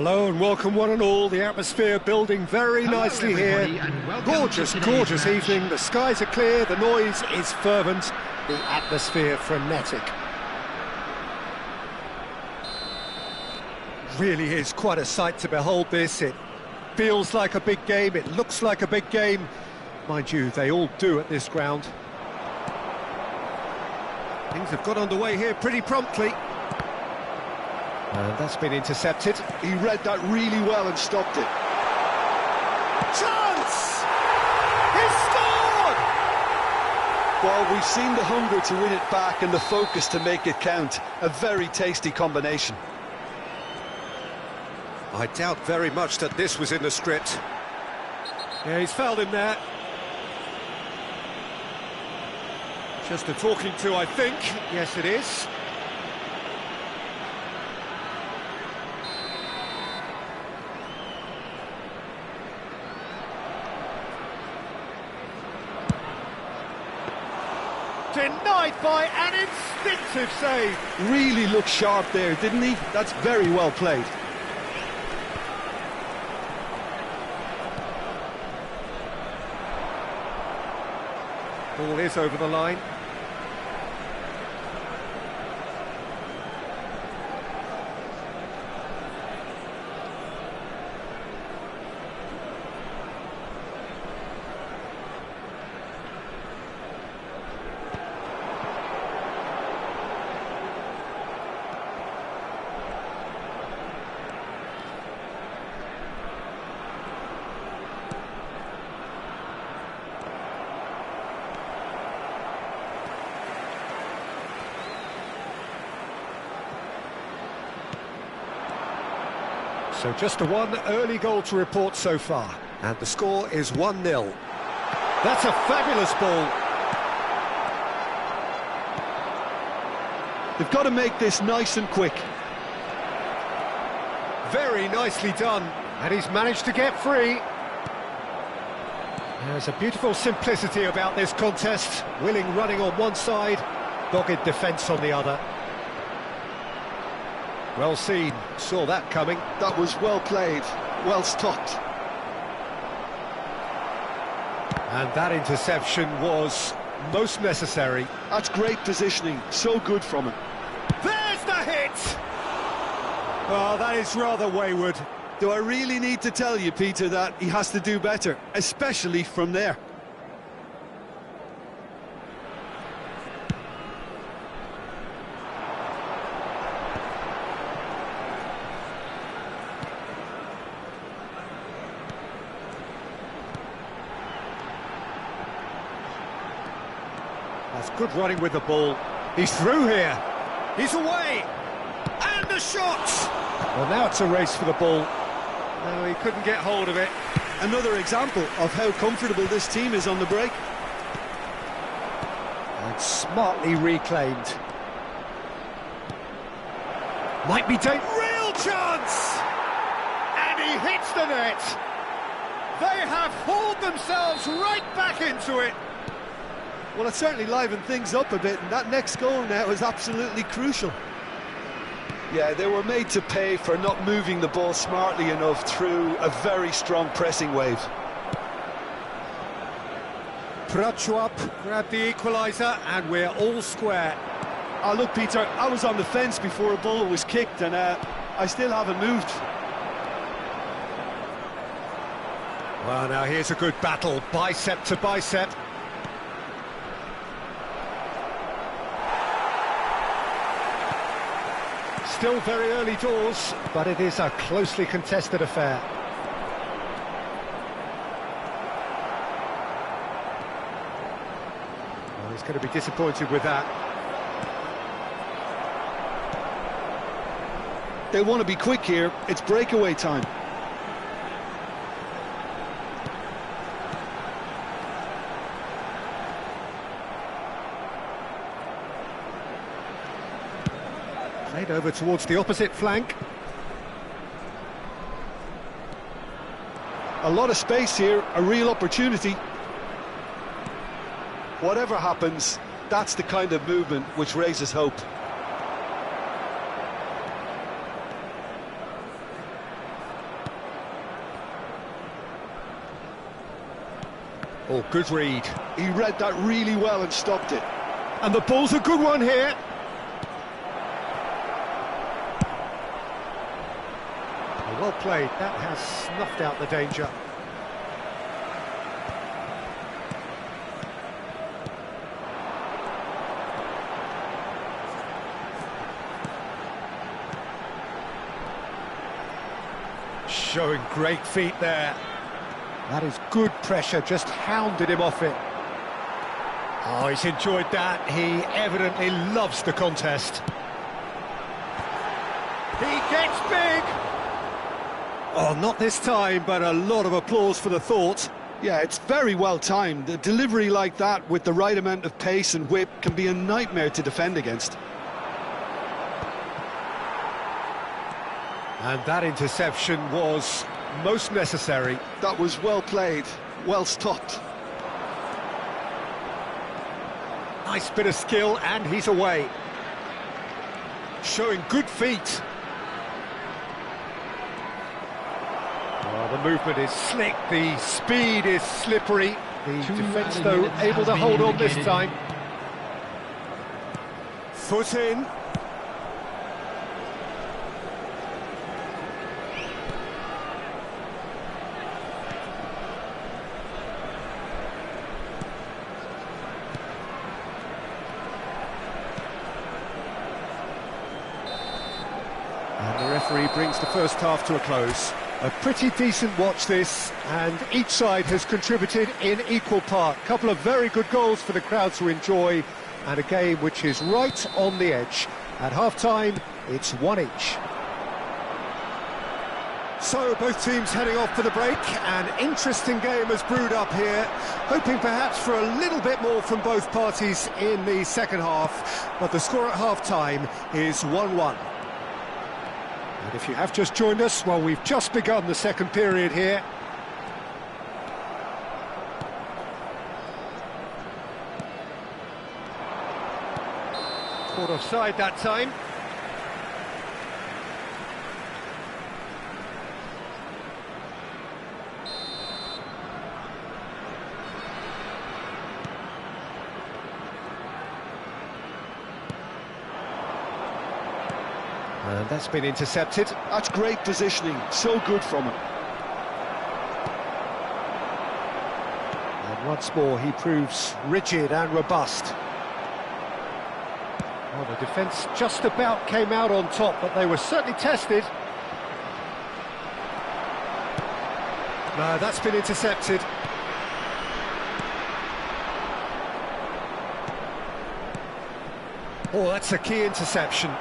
Hello and welcome one and all. The atmosphere building very Hello, nicely here. everybody, and welcome Gorgeous, to today's gorgeous match. evening. The skies are clear, the noise is fervent, the atmosphere frenetic. Really is quite a sight to behold this. It feels like a big game, it looks like a big game. Mind you, they all do at this ground. Things have got underway here pretty promptly. And that's been intercepted. He read that really well and stopped it. Chance! He's scored! Well, we've seen the hunger to win it back and the focus to make it count. A very tasty combination. I doubt very much that this was in the script. Yeah, he's fouled him there. Just a talking to, I think. Yes, it is. Denied by an instinctive save. Really looked sharp there, didn't he? That's very well played. Ball is over the line. So just the one early goal to report so far. And the score is 1-0. That's a fabulous ball. They've got to make this nice and quick. Very nicely done. And he's managed to get free. There's a beautiful simplicity about this contest. Willing running on one side, dogged defence on the other. Well seen, saw that coming. That was well played, well stopped. And that interception was most necessary. That's great positioning, so good from him. There's the hit! Oh, that is rather wayward. Do I really need to tell you, Peter, that he has to do better, especially from there? That's good running with the ball. He's through here. He's away. And the shot! Well, now it's a race for the ball. No, he couldn't get hold of it. Another example of how comfortable this team is on the break. And smartly reclaimed. Might be taken. Real chance! And he hits the net. They have hauled themselves right back into it. Well, it certainly livened things up a bit, and that next goal now is absolutely crucial. Yeah, they were made to pay for not moving the ball smartly enough through a very strong pressing wave. Prachuap grabbed the equaliser, and we're all square. Oh, look, Peter, I was on the fence before a ball was kicked, and I still haven't moved. Well, now here's a good battle, bicep to bicep. Still very early doors, but it is a closely contested affair. Well, he's going to be disappointed with that. They want to be quick here. It's breakaway time. Played over towards the opposite flank. A lot of space here, a real opportunity. Whatever happens, that's the kind of movement which raises hope. Oh, good read. He read that really well and stopped it. And the ball's a good one here. Well played. That has snuffed out the danger. Showing great feet there. That is good pressure, just hounded him off it. Oh, he's enjoyed that. He evidently loves the contest. He gets big! Oh, not this time, but a lot of applause for the thought. Yeah, it's very well timed. A delivery like that with the right amount of pace and whip can be a nightmare to defend against. And that interception was most necessary. That was well played, well stopped. Nice bit of skill, and he's away. Showing good feet. Oh, the movement is slick, the speed is slippery. The defence, though, able to hold on this time. Foot in. And the referee brings the first half to a close. A pretty decent watch this, and each side has contributed in equal part. A couple of very good goals for the crowd to enjoy, and a game which is right on the edge. At half-time, it's one each. So, both teams heading off for the break. An interesting game has brewed up here, hoping perhaps for a little bit more from both parties in the second half, but the score at half-time is 1-1. And if you have just joined us, well, we've just begun the second period here. Caught offside that time. And that's been intercepted. That's great positioning, so good from him. And once more he proves rigid and robust. Well, the defence just about came out on top, but they were certainly tested. No, that's been intercepted. Oh, that's a key interception.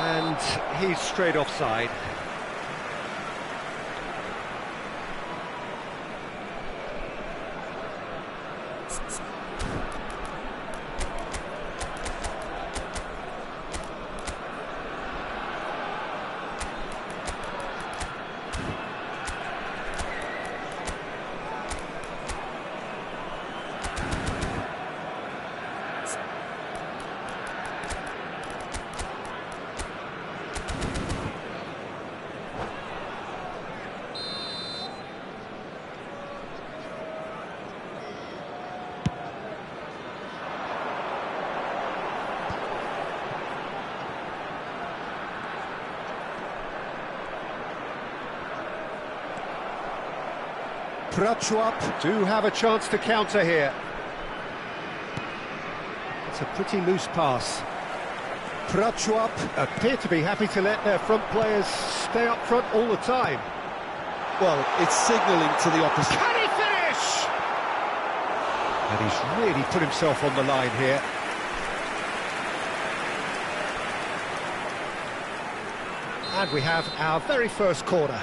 And he's straight offside. Prachuap do have a chance to counter here. It's a pretty loose pass. Prachuap appear to be happy to let their front players stay up front all the time. Well, it's signalling to the opposition. Can he finish? And he's really put himself on the line here. And we have our very first corner.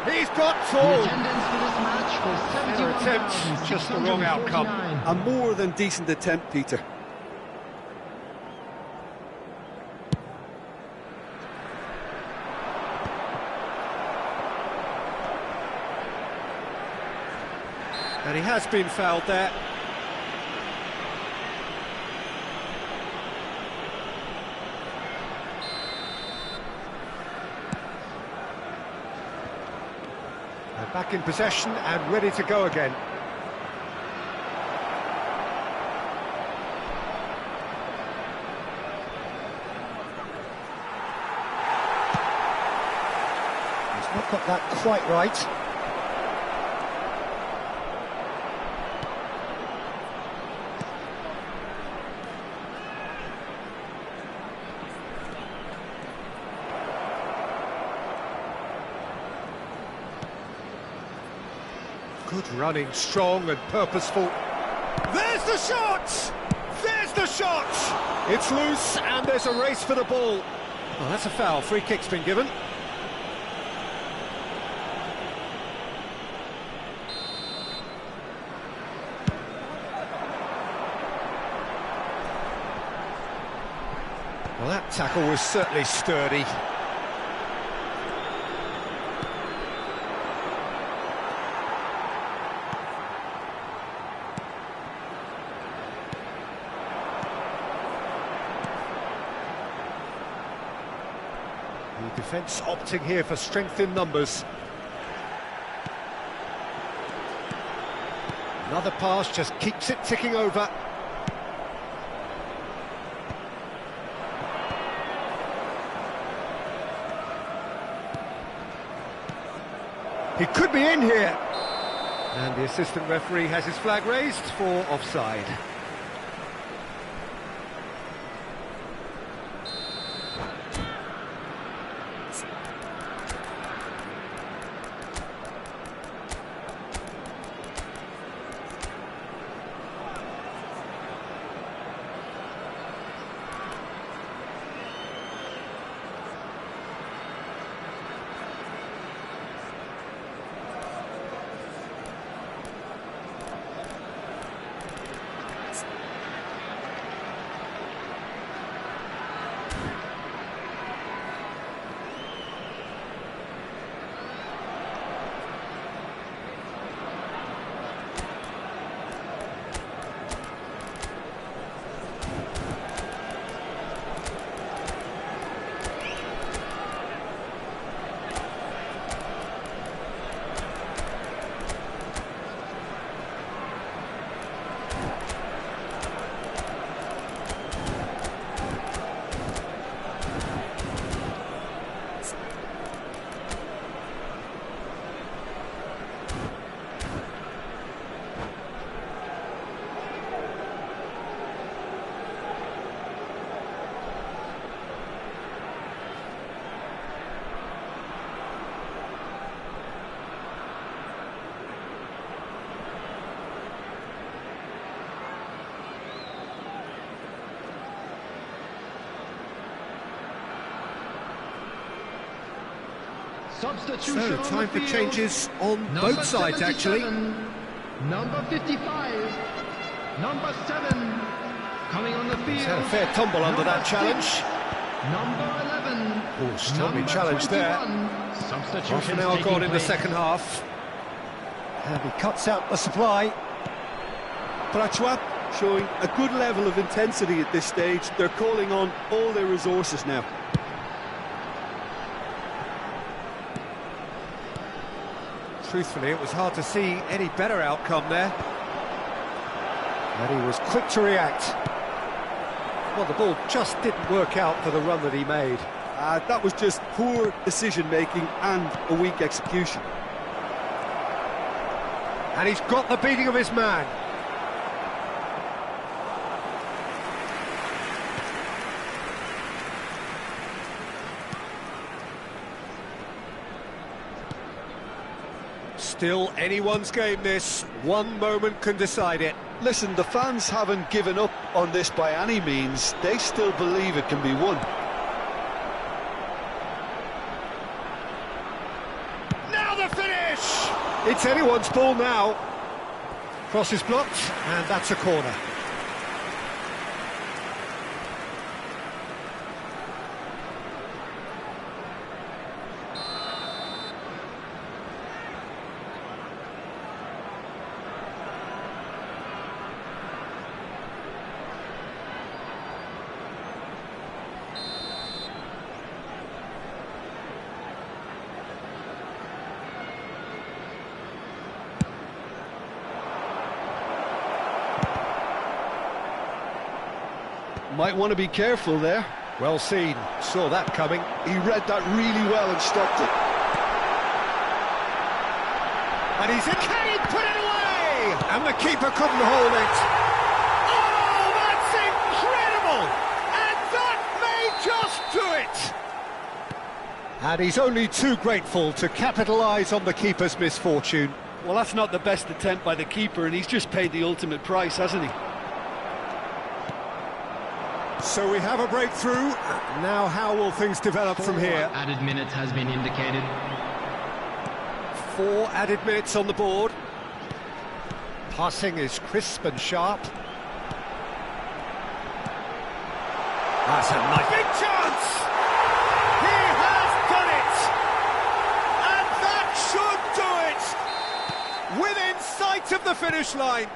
He's got The tall. attendance for this match was Their attempt, just the wrong outcome. 71,649. A more than decent attempt, Peter. And he has been fouled there. Back in possession and ready to go again. He's not got that quite right. Good running, strong and purposeful. There's the shot! There's the shot! It's loose and there's a race for the ball. Oh, that's a foul. Free kick's been given. Well, that tackle was certainly sturdy. The defence opting here for strength in numbers. Another pass just keeps it ticking over. He could be in here. And the assistant referee has his flag raised for offside. Substitution So, on time the for field. changes on Number both sides, actually. 77, Number 55, number 7, coming on the field. He's had a fair tumble under that challenge. Number 11. Oh, strongly number challenged there. 21. Substitutions Half an hour taking gone in the place. second half. And he cuts out the supply. Prachuap showing a good level of intensity at this stage. They're calling on all their resources now. Truthfully, it was hard to see any better outcome there. And he was quick to react. Well, the ball just didn't work out for the run that he made. That was just poor decision-making and a weak execution. And he's got the beating of his man. Still anyone's game, this. One moment can decide it. Listen, the fans haven't given up on this by any means. They still believe it can be won. Now the finish! It's anyone's ball now. Cross is blocked, and that's a corner. Might want to be careful there. Well seen, saw that coming. He read that really well and stopped it. And he's in. Can he put it away? And the keeper couldn't hold it. Oh, that's incredible! And that may just do it. And he's only too grateful to capitalise on the keeper's misfortune. Well, that's not the best attempt by the keeper, and he's just paid the ultimate price, hasn't he? So we have a breakthrough. Now how will things develop from here? Added minutes has been indicated. 4 added minutes on the board. Passing is crisp and sharp. That's a nice... Big chance! He has done it! And that should do it! Within sight of the finish line.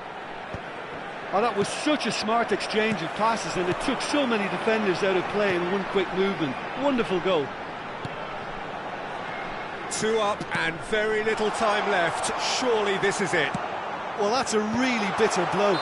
Oh, that was such a smart exchange of passes, and it took so many defenders out of play in one quick movement. Wonderful goal. 2 up and very little time left. Surely this is it. Well, that's a really bitter blow.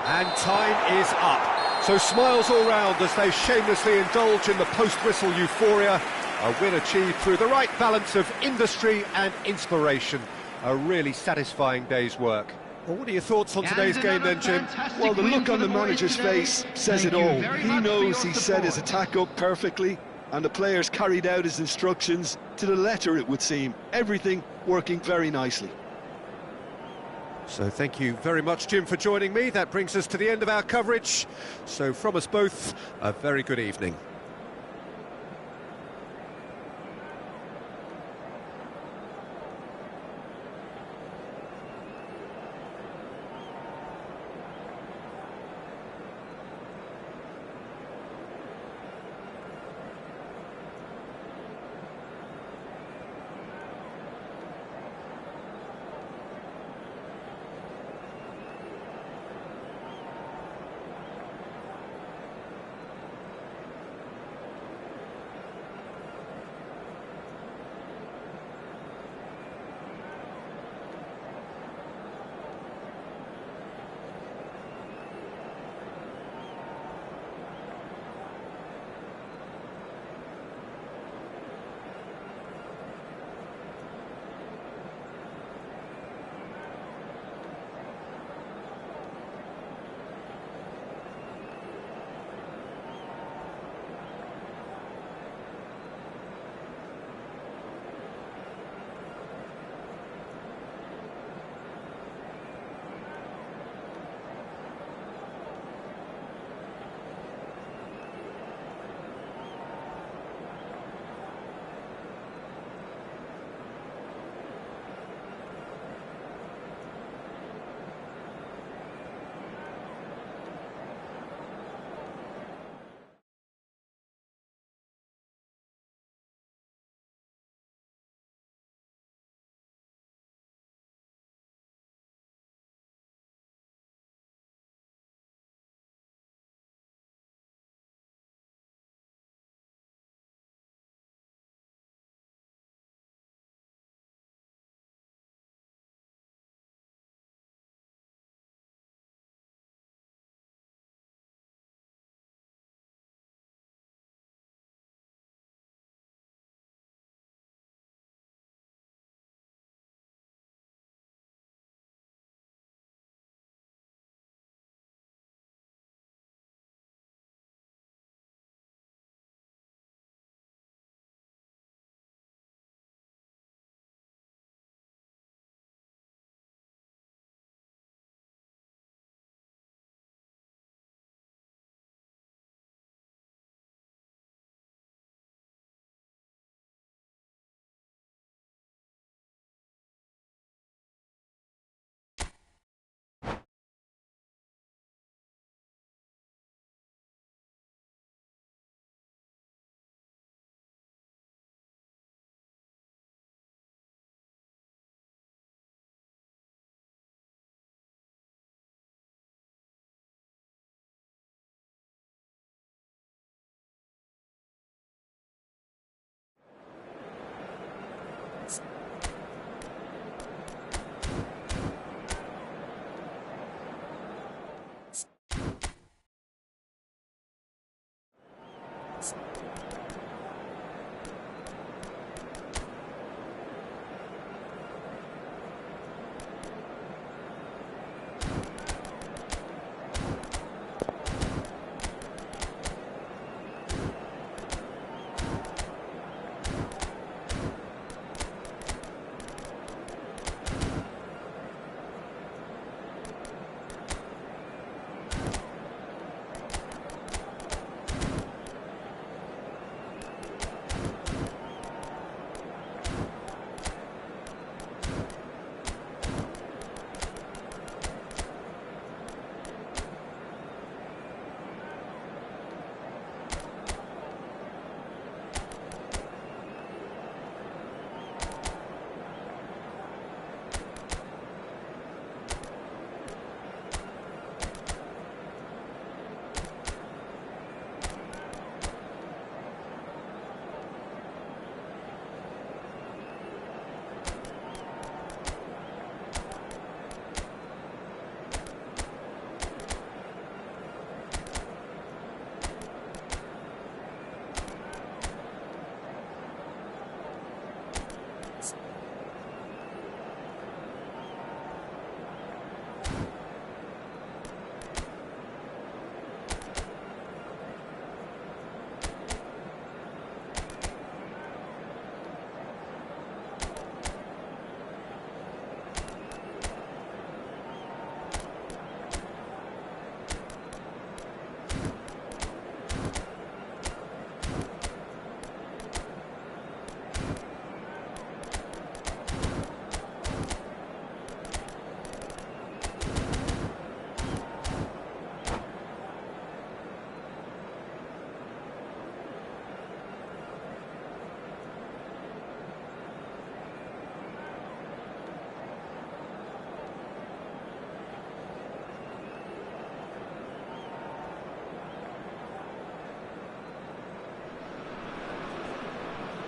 And time is up. So smiles all round as they shamelessly indulge in the post-whistle euphoria. A win achieved through the right balance of industry and inspiration. A really satisfying day's work. Well, what are your thoughts on today's game then, Jim? Well, the look on the manager's face says it all. He knows he set his attack up perfectly, and the players carried out his instructions to the letter, it would seem. Everything working very nicely. So thank you very much, Jim, for joining me. That brings us to the end of our coverage. So from us both, a very good evening.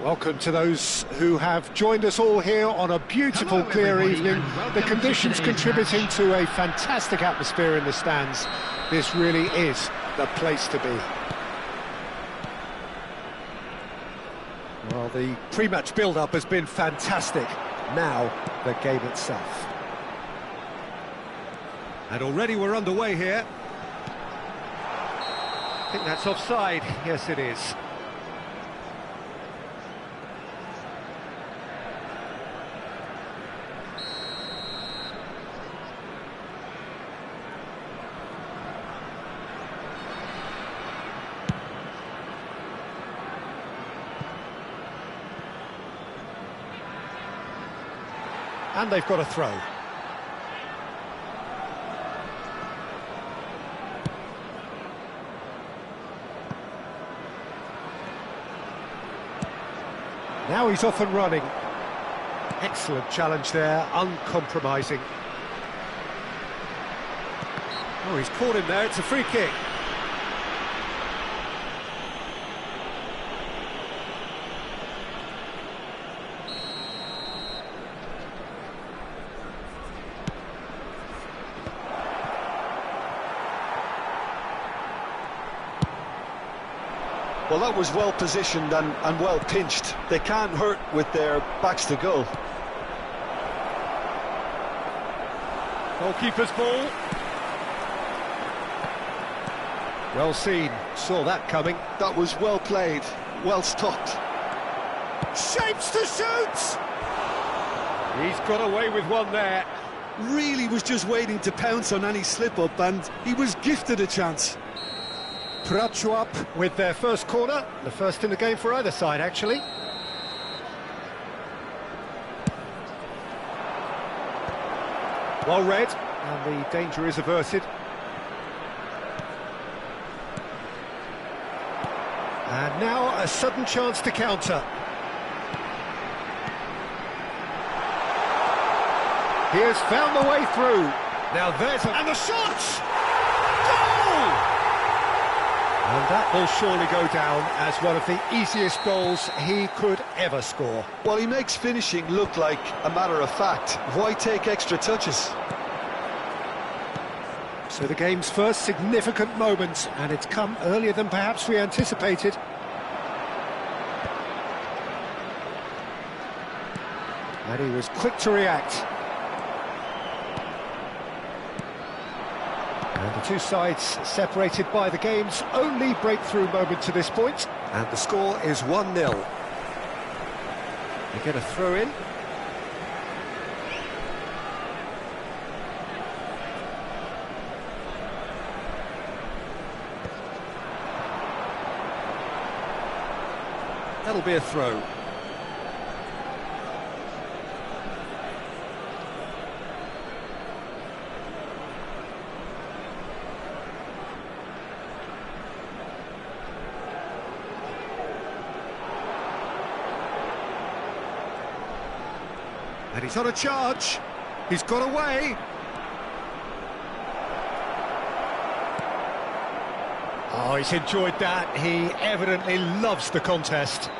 Welcome to those who have joined us all here on a beautiful, clear evening. The conditions contributing to a fantastic atmosphere in the stands. This really is the place to be. Well, the pre-match build-up has been fantastic. Now, the game itself. And already we're underway here. I think that's offside. Yes, it is. And they've got a throw. Now he's off and running. Excellent challenge there, uncompromising. Oh, he's caught him there, it's a free kick. Well, that was well positioned and well pinched. They can't hurt with their backs to goal. Goalkeeper's ball. Well seen, saw that coming. That was well played, well stopped. Shapes to shoot! He's got away with one there. Really was just waiting to pounce on any slip-up, and he was gifted a chance. Prachuap with their first corner, the first in the game for either side, actually. Well read, and the danger is averted. And now a sudden chance to counter. He has found the way through. Now there's And the shot! Goal! And that will surely go down as one of the easiest goals he could ever score. Well, he makes finishing look like a matter of fact. Why take extra touches? So the game's first significant moment, and it's come earlier than perhaps we anticipated. And he was quick to react. And the two sides separated by the game's only breakthrough moment to this point. And the score is 1-0. They get a throw in. That'll be a throw. And he's on a charge. He's got away. Oh, he's enjoyed that. He evidently loves the contest.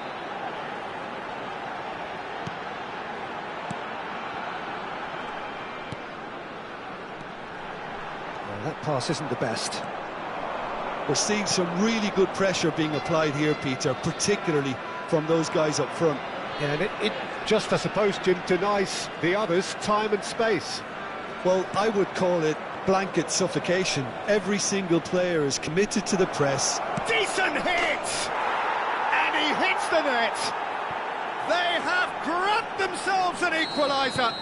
Well, that pass isn't the best. We're seeing some really good pressure being applied here, Peter, particularly from those guys up front. Yeah, and it just, I suppose, Jim, denies the others time and space. Well, I would call it blanket suffocation. Every single player is committed to the press. Decent hit! And he hits the net! They have grabbed themselves an equaliser!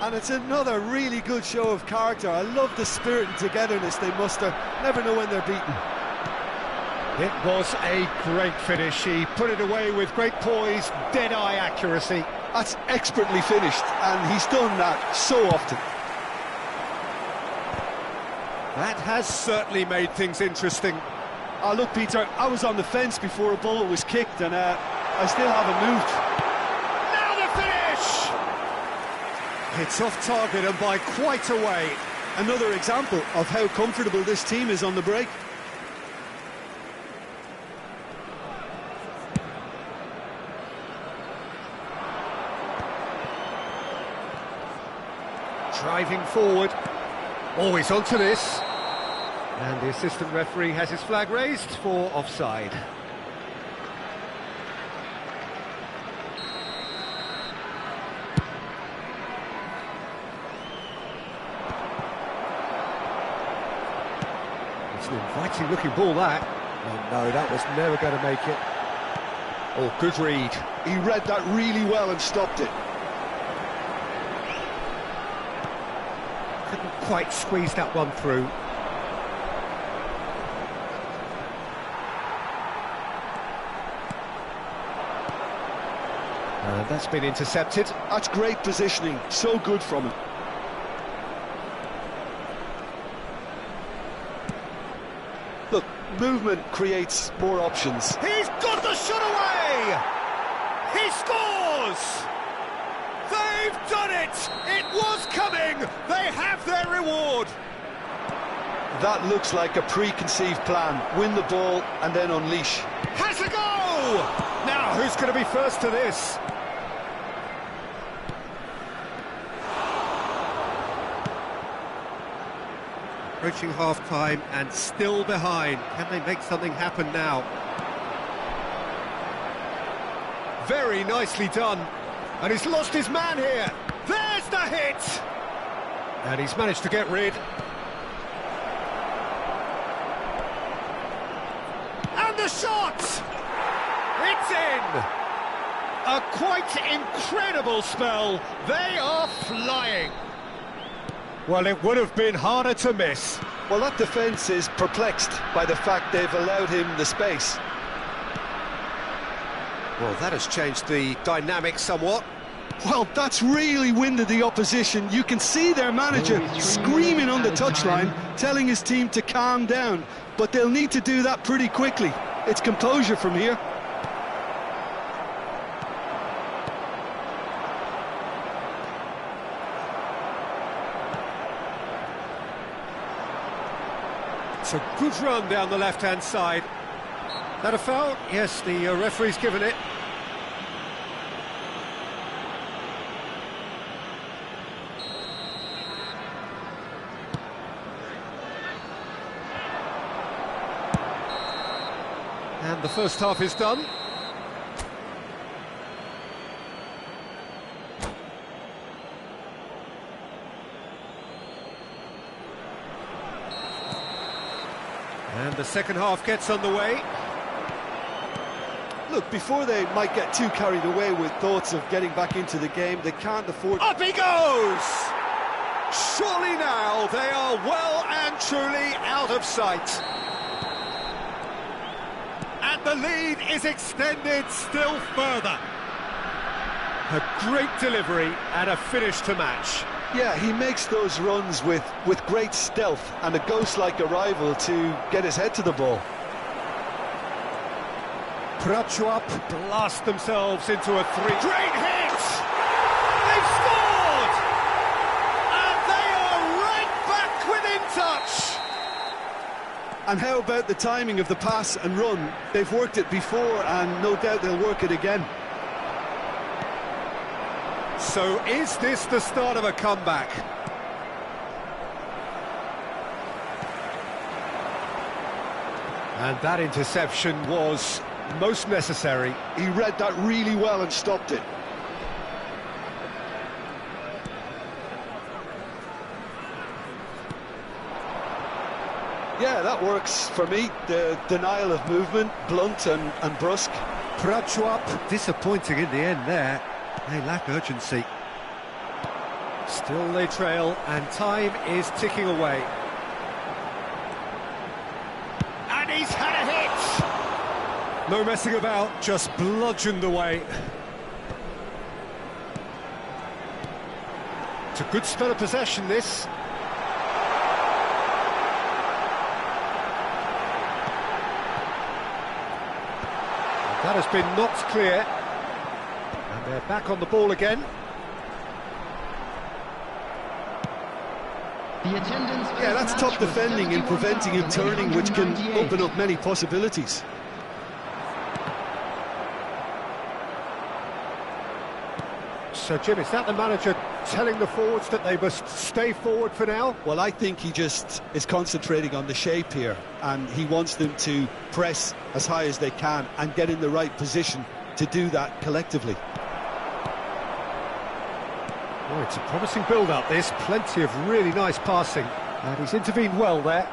And it's another really good show of character. I love the spirit and togetherness they muster. Never know when they're beaten. It was a great finish. He put it away with great poise, dead-eye accuracy. That's expertly finished, and he's done that so often. That has certainly made things interesting. Oh, look, Peter, I was on the fence before a ball was kicked, and I still haven't moved. Now the finish! It's off target and by quite a way. Another example of how comfortable this team is on the break. driving forward. Always onto this. And the assistant referee has his flag raised for offside. It's an inviting looking ball, that. Oh no, that was never going to make it. Oh, good read. He read that really well and stopped it. Couldn't quite squeeze that one through. And that's been intercepted. That's great positioning, so good from him. Look, movement creates more options. He's got the shot away! He scores! They've done it! It was coming! They have their reward! That looks like a preconceived plan. Win the ball and then unleash. Has a go! Now, who's going to be first to this? Approaching half-time and still behind. Can they make something happen now? Very nicely done. And he's lost his man here. There's the hit! And he's managed to get rid. And the shot! It's in! A quite incredible spell. They are flying. Well, it would have been harder to miss. Well, that defence is perplexed by the fact they've allowed him the space. Well, that has changed the dynamic somewhat. Well, that's really winded the opposition. You can see their manager screaming on the touchline, telling his team to calm down. But they'll need to do that pretty quickly. It's composure from here. It's a good run down the left-hand side. That a foul? Yes, the referee's given it. And the first half is done. And the second half gets underway. Look, before they might get too carried away with thoughts of getting back into the game, they can't afford... Up he goes! Surely now they are well and truly out of sight. And the lead is extended still further. A great delivery and a finish to match. Yeah, he makes those runs with great stealth and a ghost-like arrival to get his head to the ball. Prachuap blast themselves into a three. Great hit! They've scored! And they are right back within touch! And how about the timing of the pass and run? They've worked it before and no doubt they'll work it again. So is this the start of a comeback? And that interception was most necessary. He read that really well and stopped it. Yeah, that works for me. The denial of movement, blunt and brusque. Prachuap disappointing in the end there. They lack urgency. Still they trail, and time is ticking away. And he's had a hit! No messing about, just bludgeoned away. It's a good spell of possession, this. That has been knocked clear. And they're back on the ball again. Yeah, that's top defending and preventing him turning, which can open up many possibilities. So, Jim, is that the manager telling the forwards that they must stay forward for now? Well, I think he just is concentrating on the shape here, and he wants them to press as high as they can and get in the right position to do that collectively. Oh, it's a promising build-up, this. Plenty of really nice passing. And he's intervened well there.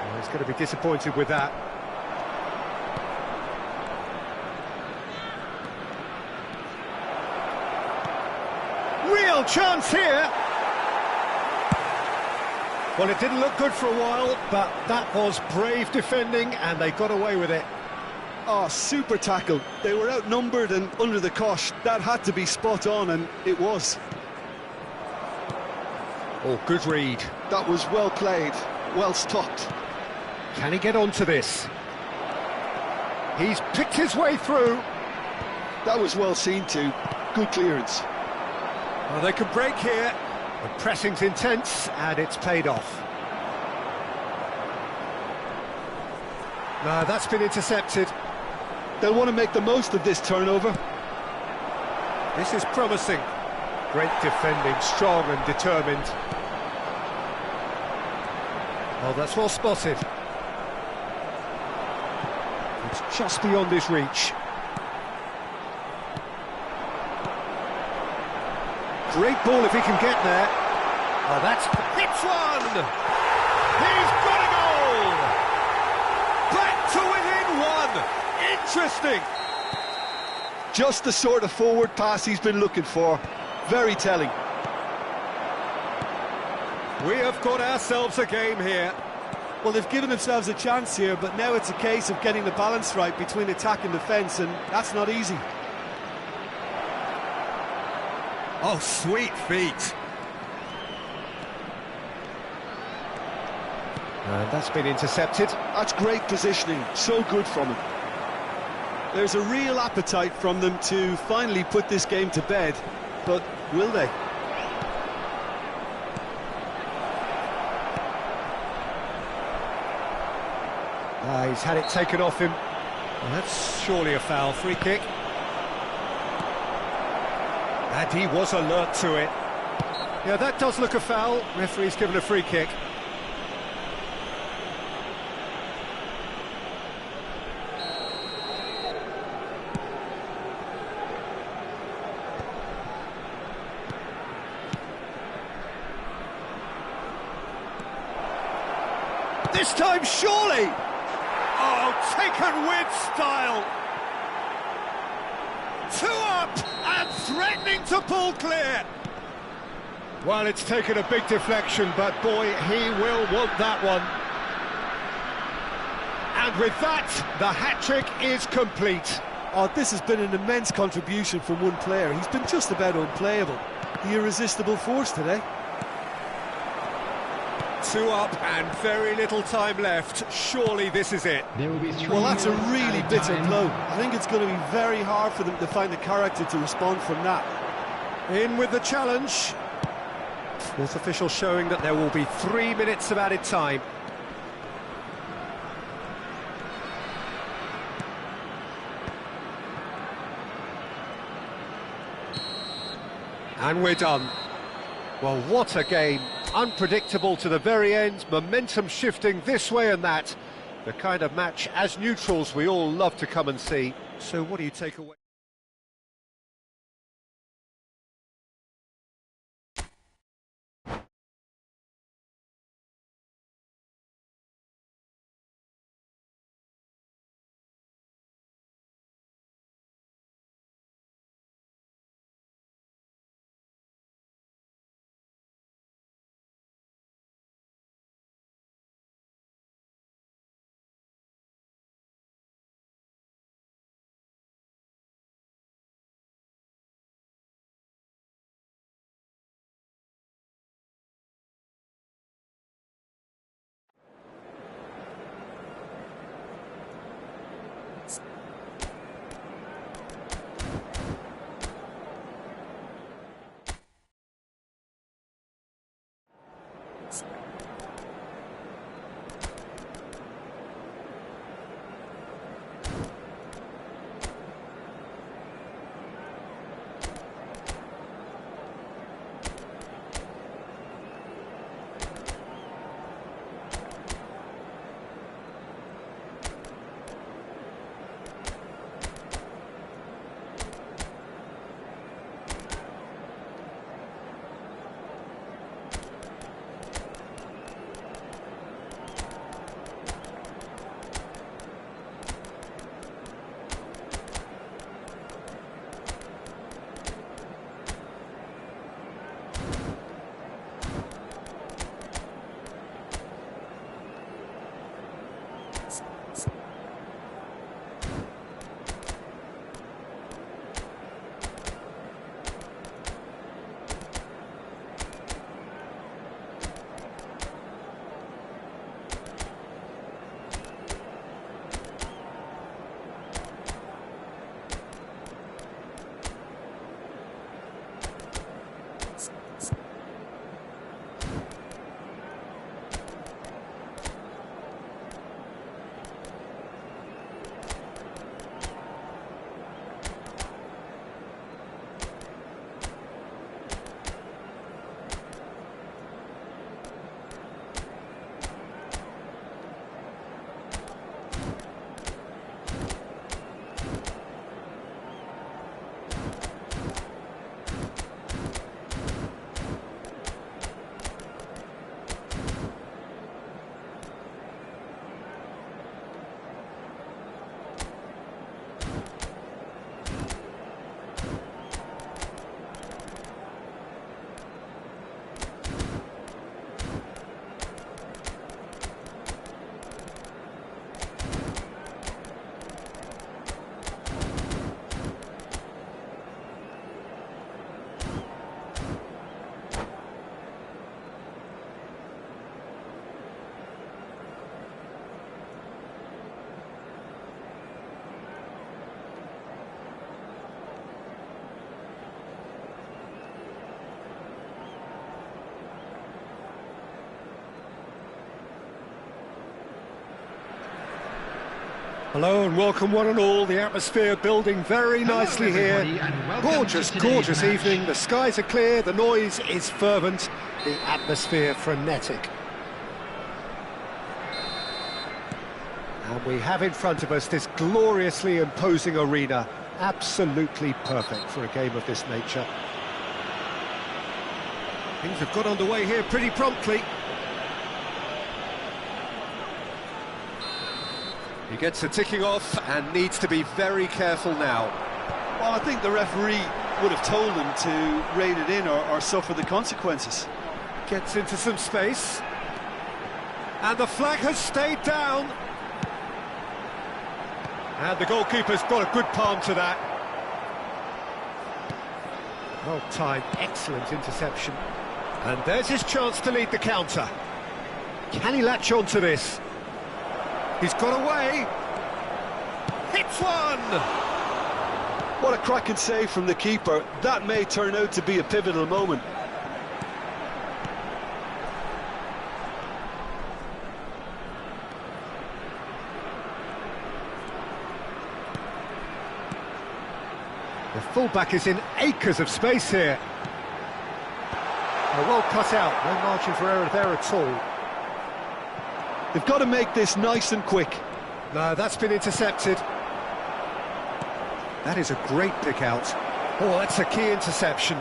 Oh, he's going to be disappointed with that. Real chance here. Well, it didn't look good for a while, but that was brave defending, and they got away with it. Oh, super tackle. They were outnumbered and under the cosh. That had to be spot on, and it was. Oh, good read. That was well played, well stopped. Can he get onto this? He's picked his way through. That was well seen too. Good clearance. Well, they can break here. The pressing's intense, and it's paid off. No, that's been intercepted. They'll want to make the most of this turnover. This is promising. Great defending, strong and determined. Well, that's well spotted. It's just beyond his reach. Great ball if he can get there. Oh, that's... Hits one! He's got a goal! Back to within one! Interesting! Just the sort of forward pass he's been looking for. Very telling. We have got ourselves a game here. Well, they've given themselves a chance here, but now it's a case of getting the balance right between attack and defence, and that's not easy. Oh, sweet feet. And that's been intercepted. That's great positioning. So good from him. There's a real appetite from them to finally put this game to bed, but will they? He's had it taken off him. Well, that's surely a foul. Free kick. And he was alert to it. Yeah, that does look a foul. Referee's given a free kick. This time, surely! Oh, taken with style! 2 up and threatening to pull clear! Well, it's taken a big deflection, but boy, he will want that one. And with that, the hat-trick is complete. Oh, this has been an immense contribution from one player. He's been just about unplayable. The irresistible force today. 2 up and very little time left. Surely this is it. There will be 3 Well, that's a minutes really added bitter time. blow. I think it's going to be very hard for them to find the character to respond from that. In with the challenge. Fourth official showing that there will be 3 minutes of added time. And we're done. Well, what a game. Unpredictable to the very end, momentum shifting this way and that. The kind of match, as neutrals, we all love to come and see. So what do you take away? Hello and welcome one and all. The atmosphere building very nicely here. Gorgeous, gorgeous evening. The skies are clear, the noise is fervent, the atmosphere frenetic. And we have in front of us this gloriously imposing arena. Absolutely perfect for a game of this nature. Things have got underway here pretty promptly. He gets the ticking off and needs to be very careful now. Well, I think the referee would have told him to rein it in or suffer the consequences. Gets into some space. And the flag has stayed down. And the goalkeeper's got a good palm to that. Well timed, excellent interception. And there's his chance to lead the counter. Can he latch on to this? He's got away. Hits one! What a cracking save from the keeper. That may turn out to be a pivotal moment. The fullback is in acres of space here. Well cut out, no margin for error there at all. They've got to make this nice and quick. No, that's been intercepted. That is a great pick out. Oh, that's a key interception.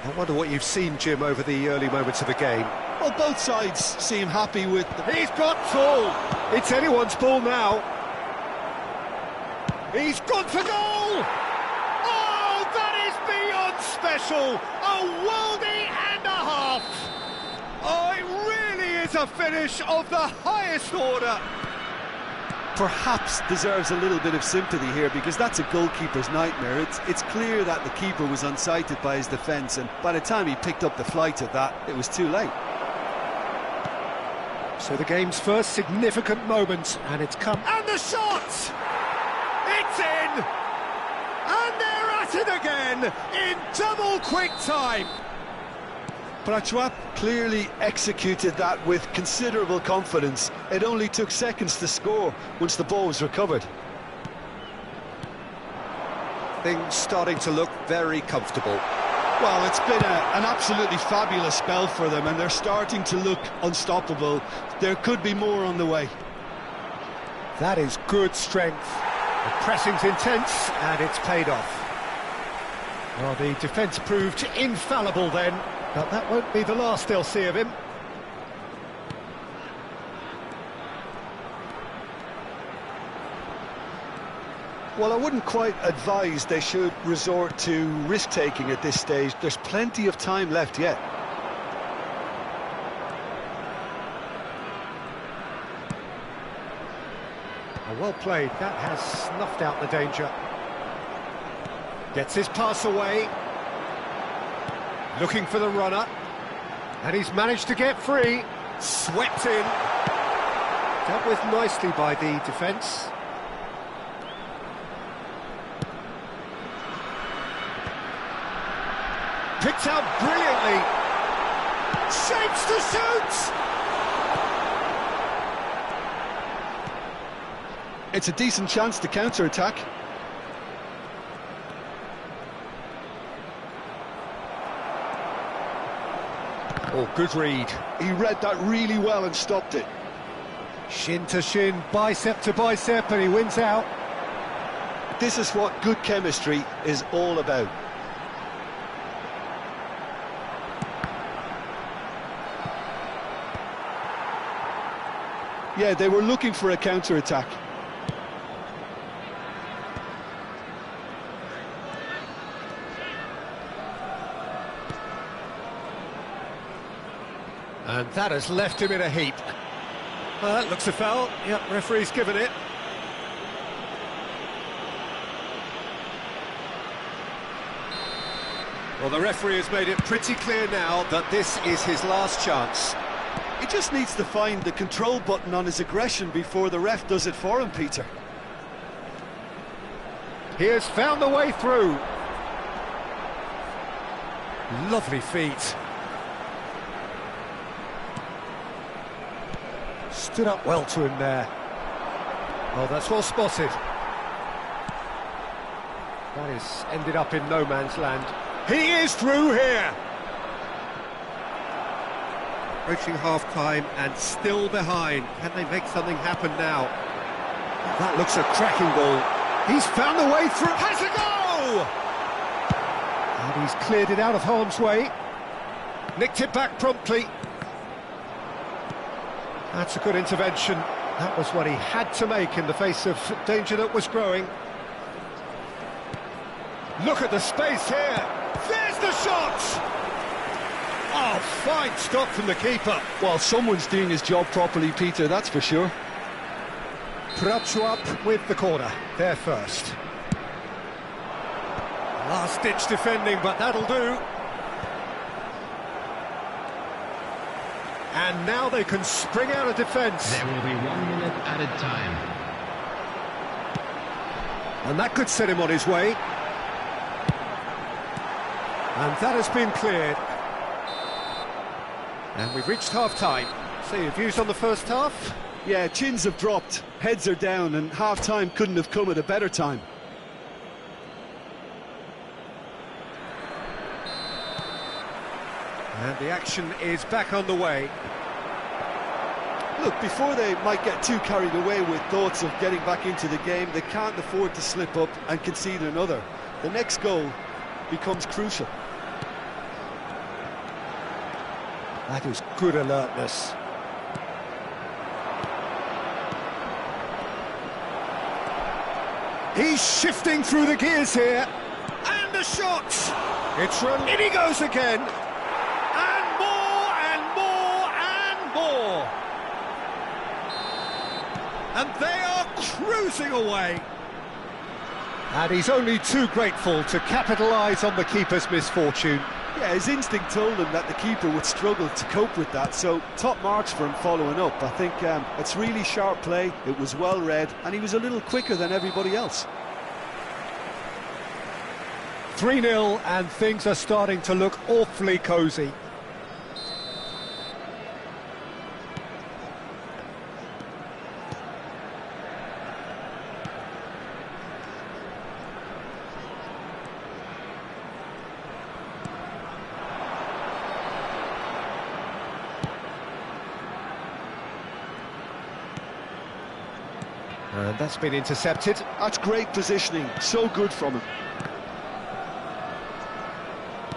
I wonder what you've seen, Jim, over the early moments of the game. Well, both sides seem happy with... He's got ball. It's anyone's ball now. He's gone for goal! Oh, that is beyond special! A worldie and a half! Oh, it really is a finish of the highest order! Perhaps deserves a little bit of sympathy here, because that's a goalkeeper's nightmare. It's clear that the keeper was unsighted by his defence, and by the time he picked up the flight of that, it was too late. So the game's first significant moment, and it's come... And the shot! It's in! And they're at it again, in double quick time! Prachuap clearly executed that with considerable confidence. It only took seconds to score once the ball was recovered. Things starting to look very comfortable. Well, it's been an absolutely fabulous spell for them, and they're starting to look unstoppable. There could be more on the way. That is good strength. The pressing's intense, and it's paid off. Well, the defence proved infallible then, but that won't be the last they'll see of him. Well, I wouldn't quite advise they should resort to risk-taking at this stage. There's plenty of time left yet. Well played, that has snuffed out the danger. Gets his pass away. Looking for the runner. And he's managed to get free. Swept in. Dealt with nicely by the defence. Picked out brilliantly. Shapes to shoot! It's a decent chance to counter-attack. Oh, good read. He read that really well and stopped it. Shin to shin, bicep to bicep, and he wins out. This is what good chemistry is all about. Yeah, they were looking for a counter-attack. And that has left him in a heap. Well, that looks a foul. Yep, referee's given it. Well, the referee has made it pretty clear now that this is his last chance. He just needs to find the control button on his aggression before the ref does it for him, Peter. He has found the way through. Lovely feet. Stood up well to him there. Oh, that's well spotted. That is ended up in no man's land. He is through here! Approaching half-time and still behind. Can they make something happen now? That looks a cracking ball. He's found a way through. Has a go! And he's cleared it out of harm's way. Nicked it back promptly. That's a good intervention. That was what he had to make in the face of danger that was growing. Look at the space here. There's the shot! Oh, fine stop from the keeper. Well, someone's doing his job properly, Peter, that's for sure. Prachuap with the corner, there first. Last-ditch defending, but that'll do. And now they can spring out of defence. There will be 1 minute added time. And that could set him on his way. And that has been cleared. And we've reached half-time. So your views on the first half? Yeah, chins have dropped, heads are down, and half-time couldn't have come at a better time. And the action is back on the way. Look, before they might get too carried away with thoughts of getting back into the game, they can't afford to slip up and concede another. The next goal becomes crucial. That is good alertness. He's shifting through the gears here. And the shot! It's run. In he goes again. And more, and more, and more! And they are cruising away. And he's only too grateful to capitalise on the keeper's misfortune. Yeah, his instinct told him that the keeper would struggle to cope with that, so top marks for him following up. I think it's really sharp play, it was well read, and he was a little quicker than everybody else. 3-0, and things are starting to look awfully cosy. And that's been intercepted. That's great positioning, so good from him.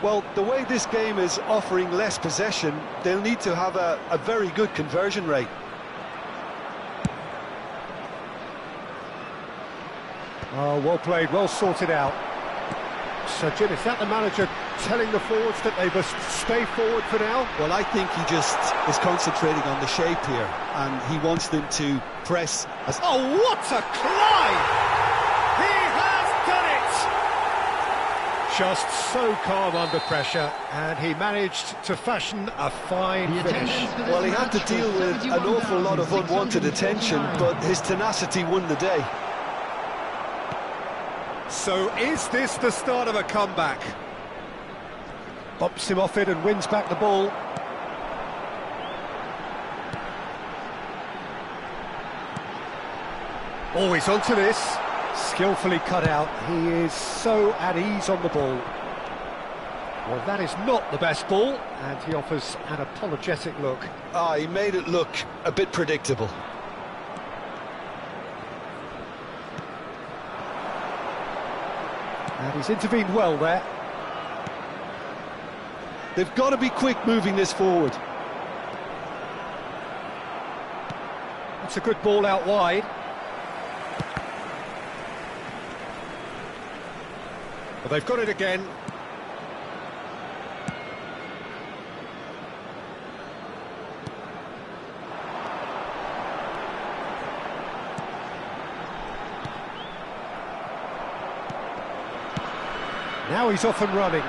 Well, the way this game is offering less possession, they'll need to have a very good conversion rate. Oh, well played, well sorted out. So, Jim, is that the manager telling the forwards that they must stay forward for now? Well, I think he just is concentrating on the shape here, and he wants them to press as... Oh, what a climb! He has done it! Just so calm under pressure, and he managed to fashion a fine finish. Well, he had to deal with an awful lot of unwanted attention, but his tenacity won the day. So is this the start of a comeback? Bops him off it and wins back the ball. Oh, he's onto this. Skillfully cut out. He is so at ease on the ball. Well, that is not the best ball, and he offers an apologetic look. He made it look a bit predictable. And he's intervened well there. They've got to be quick moving this forward. That's a good ball out wide. But they've got it again. Now he's off and running.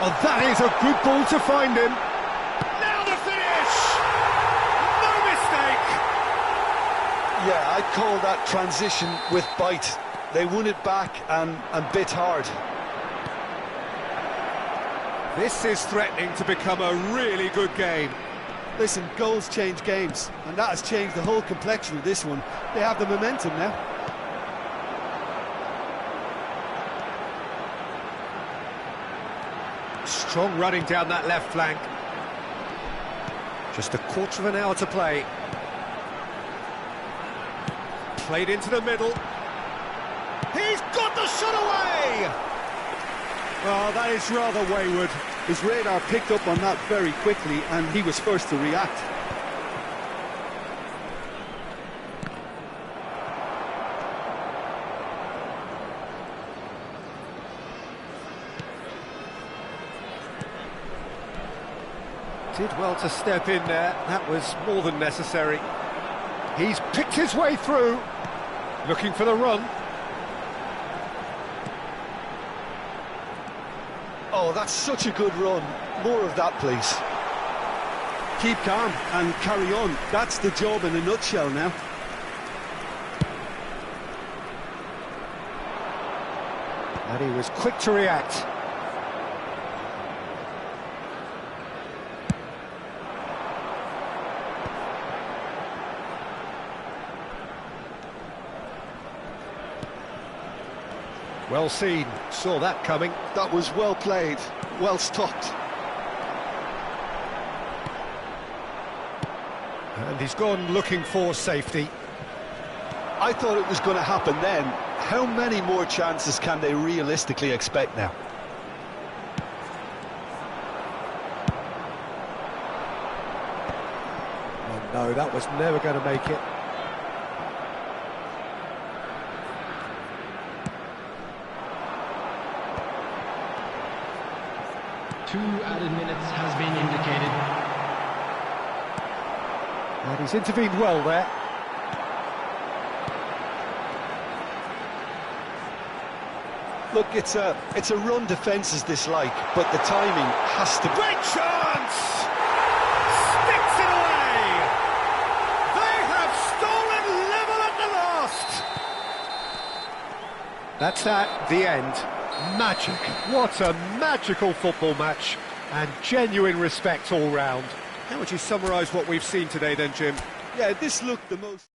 Oh, that is a good ball to find him. Now the finish! No mistake! Yeah, I'd call that transition with bite. They won it back and bit hard. This is threatening to become a really good game. Listen, goals change games, and that has changed the whole complexion of this one. They have the momentum now. Strong running down that left flank. Just a quarter of an hour to play. Played into the middle. He's got the shot away! Oh, that is rather wayward. His radar picked up on that very quickly, and he was first to react. Did well to step in there. That was more than necessary. He's picked his way through, looking for the run. Oh, that's such a good run. More of that, please. Keep calm and carry on. That's the job in a nutshell now. And he was quick to react. Well seen, saw that coming. That was well played, well stopped. And he's gone looking for safety. I thought it was going to happen then. How many more chances can they realistically expect now? Oh no, that was never going to make it. Two added minutes has been indicated. And he's intervened well there. Look, it's a run defences dislike, but the timing has to be... Great chance! Sticks it away! They have stolen level at the last! That's that, the end. Magic. What a magical football match. And genuine respect all round. How would you summarise what we've seen today then, Jim? Yeah, this looked the most...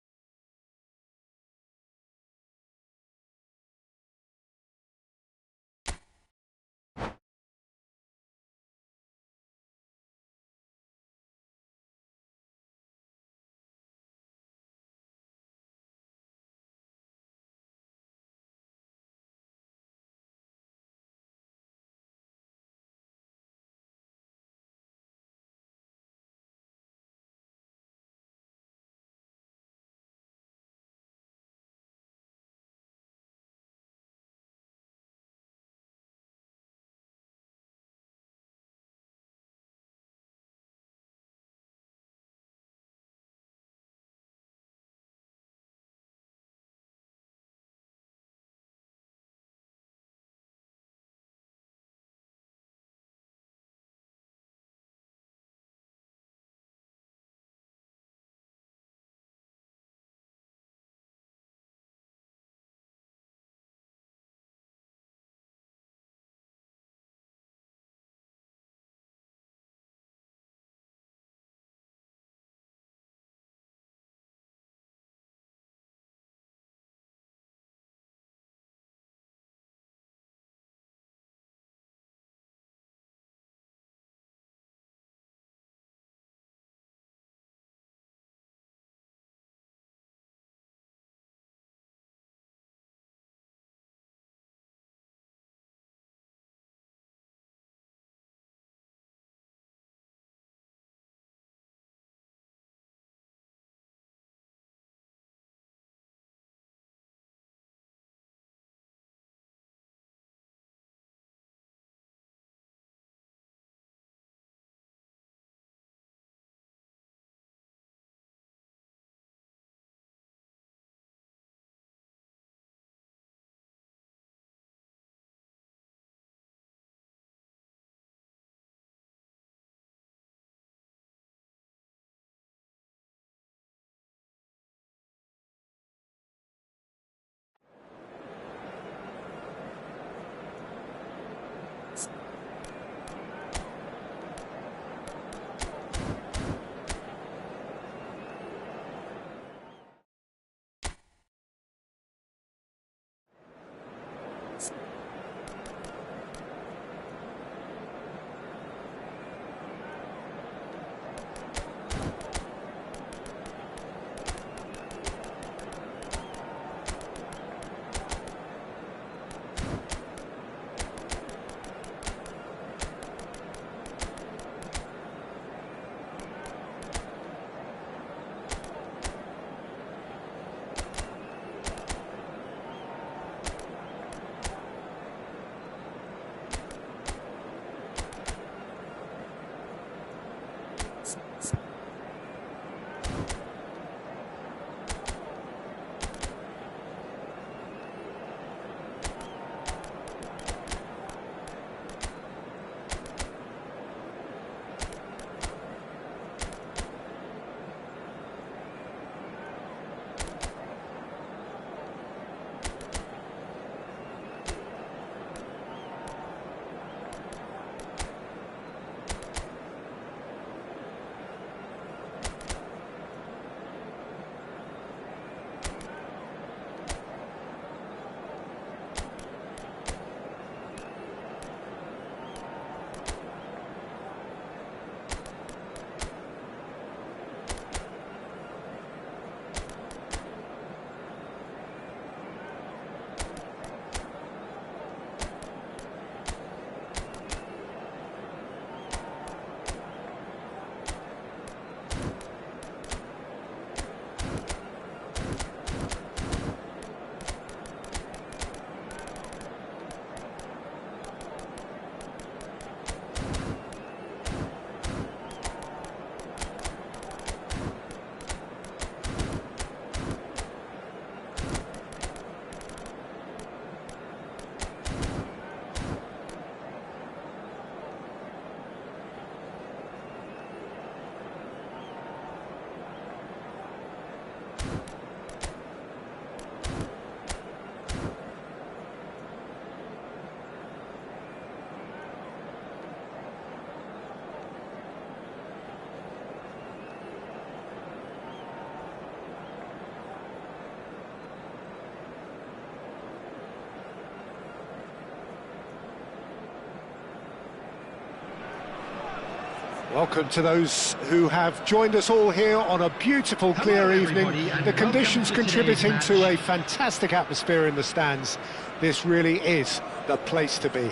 Welcome to those who have joined us all here on a beautiful, clear evening. The conditions contributing to a fantastic atmosphere in the stands. This really is the place to be.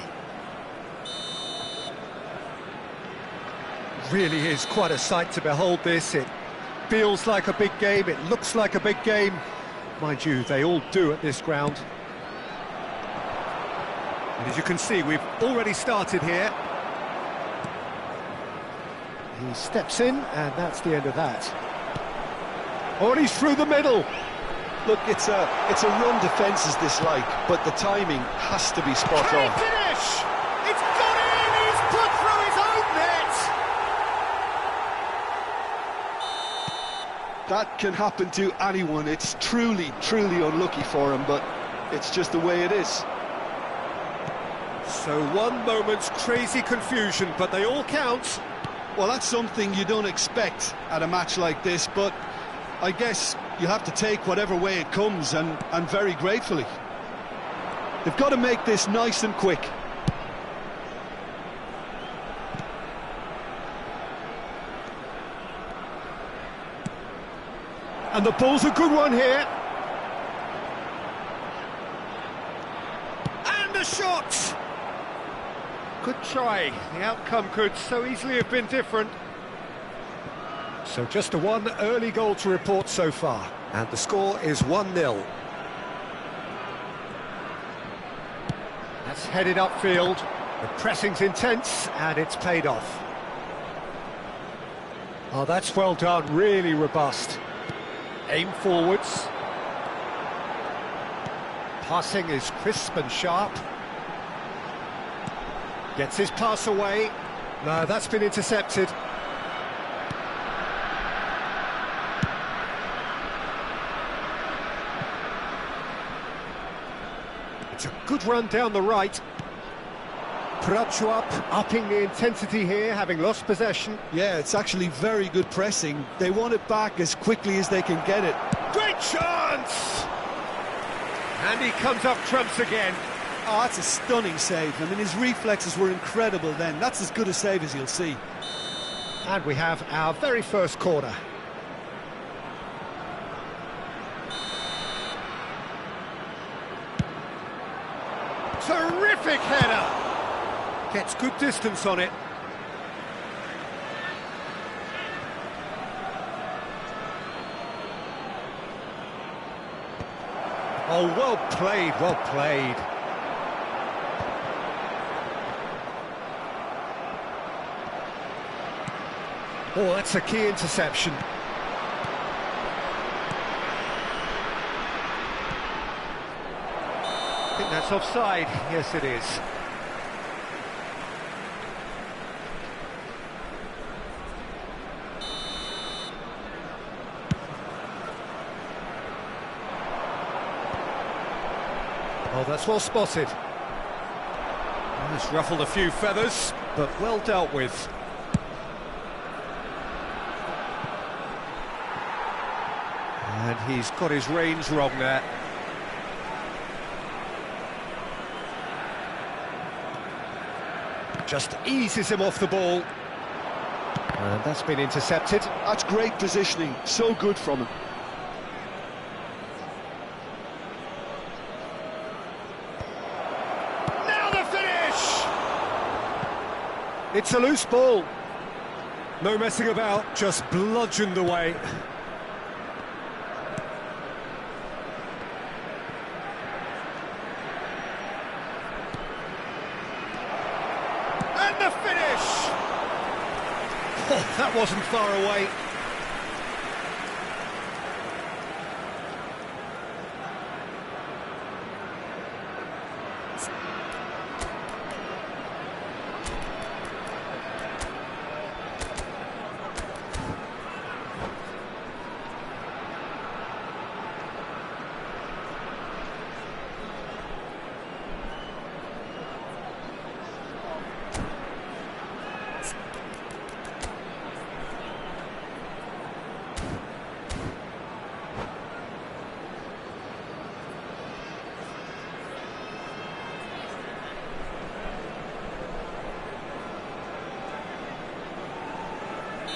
Really is quite a sight to behold this. It feels like a big game, it looks like a big game. Mind you, they all do at this ground. And as you can see, we've already started here. He steps in, and that's the end of that. Oh, and he's through the middle. Look, it's a run defence is this like, but the timing has to be spot Can on. he finish? It's got in! He's put through his own net! That can happen to anyone. It's truly, truly unlucky for him, but it's just the way it is. So one moment's crazy confusion, but they all count. Well, that's something you don't expect at a match like this, but I guess you have to take whatever way it comes, and very gratefully. They've got to make this nice and quick. And the ball's a good one here. And the shot! Good try. The outcome could so easily have been different. So just a one early goal to report so far. And the score is 1-0. That's headed upfield. The pressing's intense, and it's paid off. Oh, that's well done. Really robust. Aim forwards. Passing is crisp and sharp. Gets his pass away. No, that's been intercepted. It's a good run down the right. Prachuap upping the intensity here, having lost possession. Yeah, it's actually very good pressing. They want it back as quickly as they can get it. Great chance! And he comes up trumps again. Oh, that's a stunning save. I mean, his reflexes were incredible then. That's as good a save as you'll see. And we have our very first corner. Terrific header! Gets good distance on it. Oh, well played, well played. Oh, that's a key interception. I think that's offside. Yes, it is. Oh, that's well spotted. Oh, it's ruffled a few feathers, but well dealt with. And he's got his range wrong there. Just eases him off the ball. And that's been intercepted. That's great positioning. So good from him. Now the finish! It's a loose ball. No messing about, just bludgeoned away. And the finish! Oh, that wasn't far away.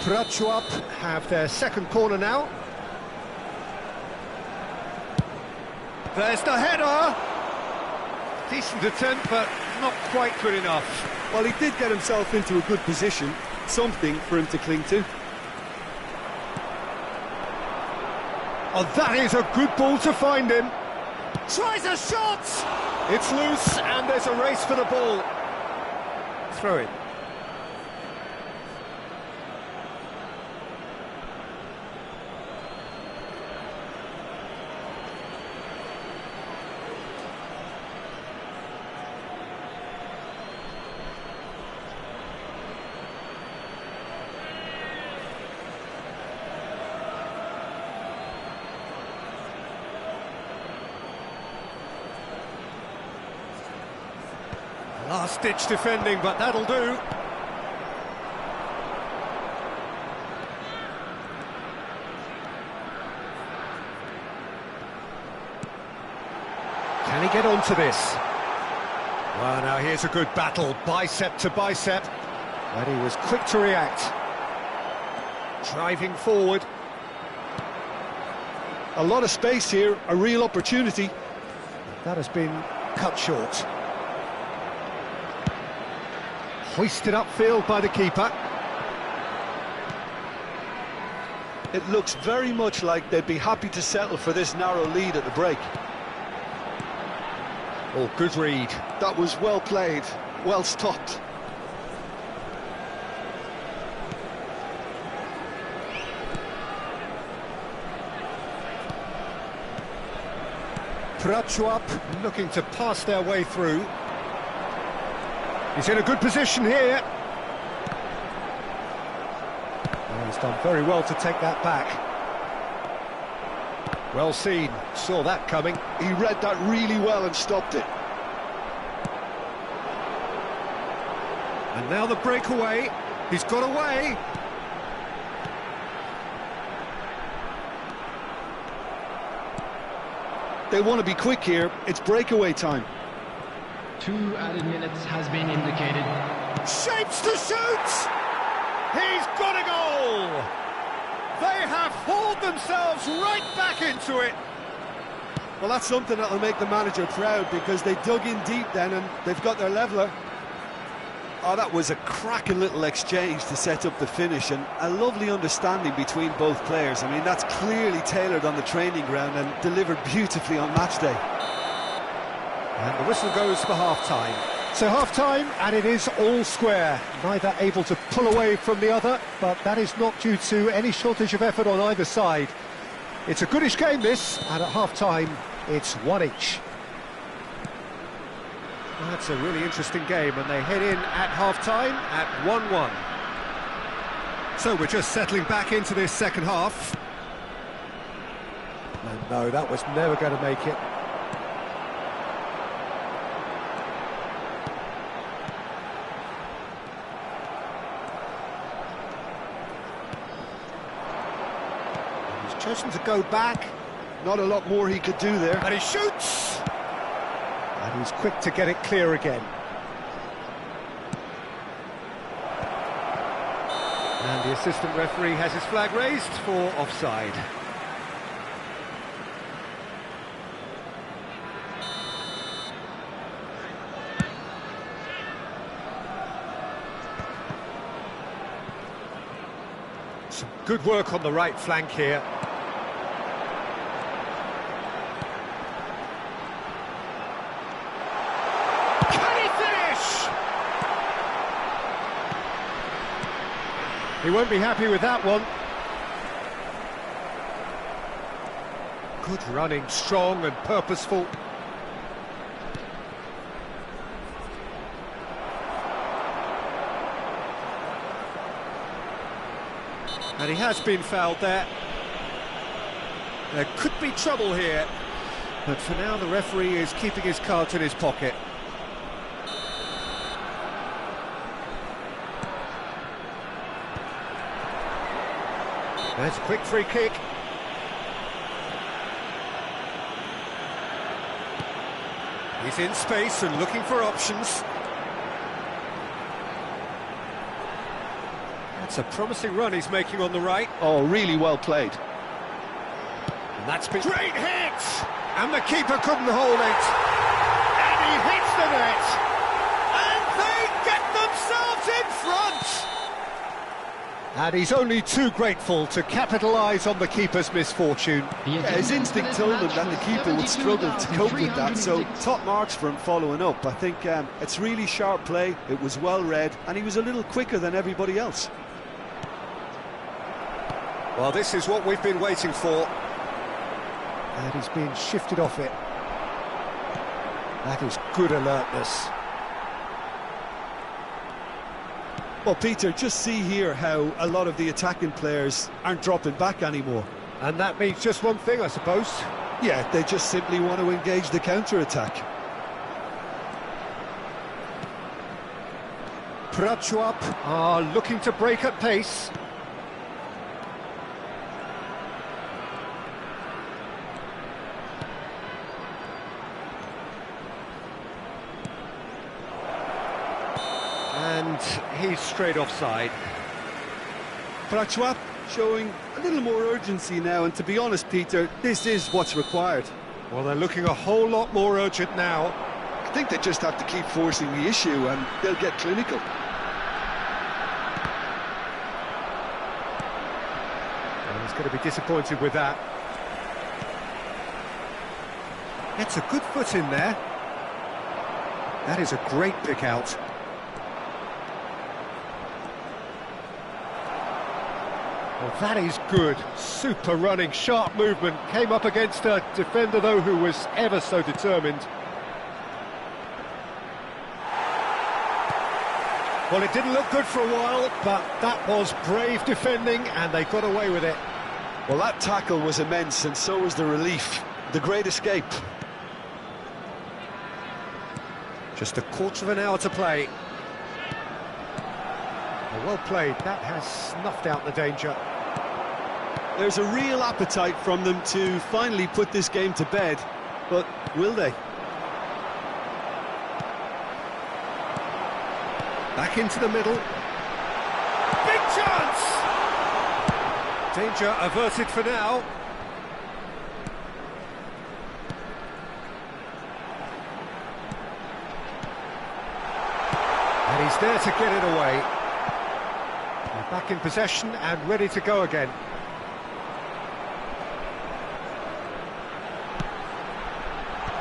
Prachuap have their second corner now. There's the header! Decent attempt, but not quite good enough. Well, he did get himself into a good position, something for him to cling to. Oh, that is a good ball to find him. Tries a shot! It's loose, and there's a race for the ball. Throw it. Last-ditch defending, but that'll do. Can he get onto this? Well, now here's a good battle, bicep to bicep. And he was quick to react. Driving forward. A lot of space here, a real opportunity. That has been cut short. Hoisted upfield by the keeper. It looks very much like they'd be happy to settle for this narrow lead at the break. Oh, good read. That was well played, well stopped. Prachuap looking to pass their way through. He's in a good position here. Oh, he's done very well to take that back. Well seen, saw that coming. He read that really well and stopped it. And now the breakaway. He's got away. They want to be quick here. It's breakaway time. 2 added minutes has been indicated. Shapes to shoot! He's got a goal! They have hauled themselves right back into it. Well, that's something that'll make the manager proud, because they dug in deep then and they've got their leveller. Oh, that was a cracking little exchange to set up the finish, and a lovely understanding between both players. I mean, that's clearly tailored on the training ground and delivered beautifully on match day. And the whistle goes for half-time. So half-time, and it is all square. Neither able to pull away from the other, but that is not due to any shortage of effort on either side. It's a goodish game, this, and at half-time, it's 1 each. That's a really interesting game, and they head in at half-time at 1-1. So we're just settling back into this second half. And no, that was never going to make it. He's chosen to go back. Not a lot more he could do there. And he shoots! And he's quick to get it clear again. And the assistant referee has his flag raised for offside. Some good work on the right flank here. He won't be happy with that one. Good running, strong and purposeful. And he has been fouled there. There could be trouble here, but for now the referee is keeping his cards in his pocket. That's a quick free kick. He's in space and looking for options. It's a promising run he's making on the right. Oh, really well played. And that's been... Great hit! And the keeper couldn't hold it. And he hits the net! And they get themselves in front! And he's only too grateful to capitalise on the keeper's misfortune. Yeah, his instinct told him that the keeper would struggle to cope with that, so top marks for him following up. I think it's really sharp play, it was well read, and he was a little quicker than everybody else. Well, this is what we've been waiting for. And he's being shifted off it. That is good alertness. Well, Peter, just see here how a lot of the attacking players aren't dropping back anymore. And that means just one thing, I suppose. Yeah, they just simply want to engage the counter-attack. Prachuap looking to break at pace. And he's straight offside. Prachuap showing a little more urgency now, and to be honest, Peter, this is what's required. Well, they're looking a whole lot more urgent now. I think they just have to keep forcing the issue and they'll get clinical. And he's going to be disappointed with that. Gets a good foot in there. That is a great pick out. Well, that is good. Super running, sharp movement. Came up against a defender, though, who was ever so determined. Well, it didn't look good for a while, but that was brave defending, and they got away with it. Well, that tackle was immense, and so was the relief. The great escape. Just a quarter of an hour to play. Well played. That has snuffed out the danger. There's a real appetite from them to finally put this game to bed, but will they? Back into the middle. Big chance! Danger averted for now. And he's there to get it away. They're back in possession and ready to go again.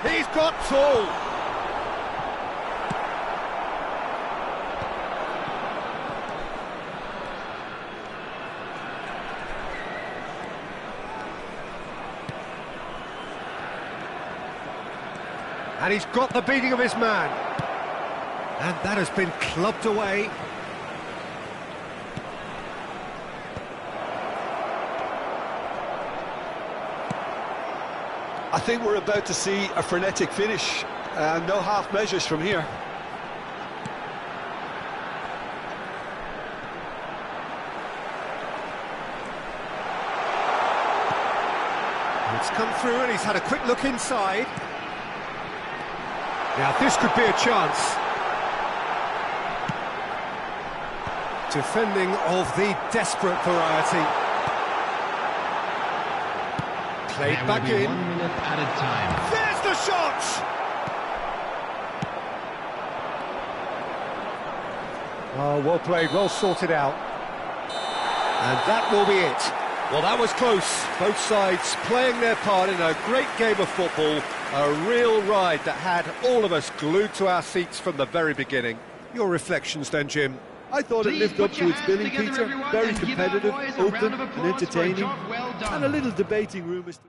He's got full! And he's got the beating of his man. And that has been clubbed away. I think we're about to see a frenetic finish. No half measures from here. It's come through and he's had a quick look inside. Now this could be a chance. Defending of the desperate variety. Played back in. 1 minute added time. There's the shot! Oh, well played, well sorted out. And that will be it. Well, that was close. Both sides playing their part in a great game of football. A real ride that had all of us glued to our seats from the very beginning. Your reflections then, Jim? I thought it lived up to its billing, Peter. Very competitive, open and entertaining. And a little debating room as to...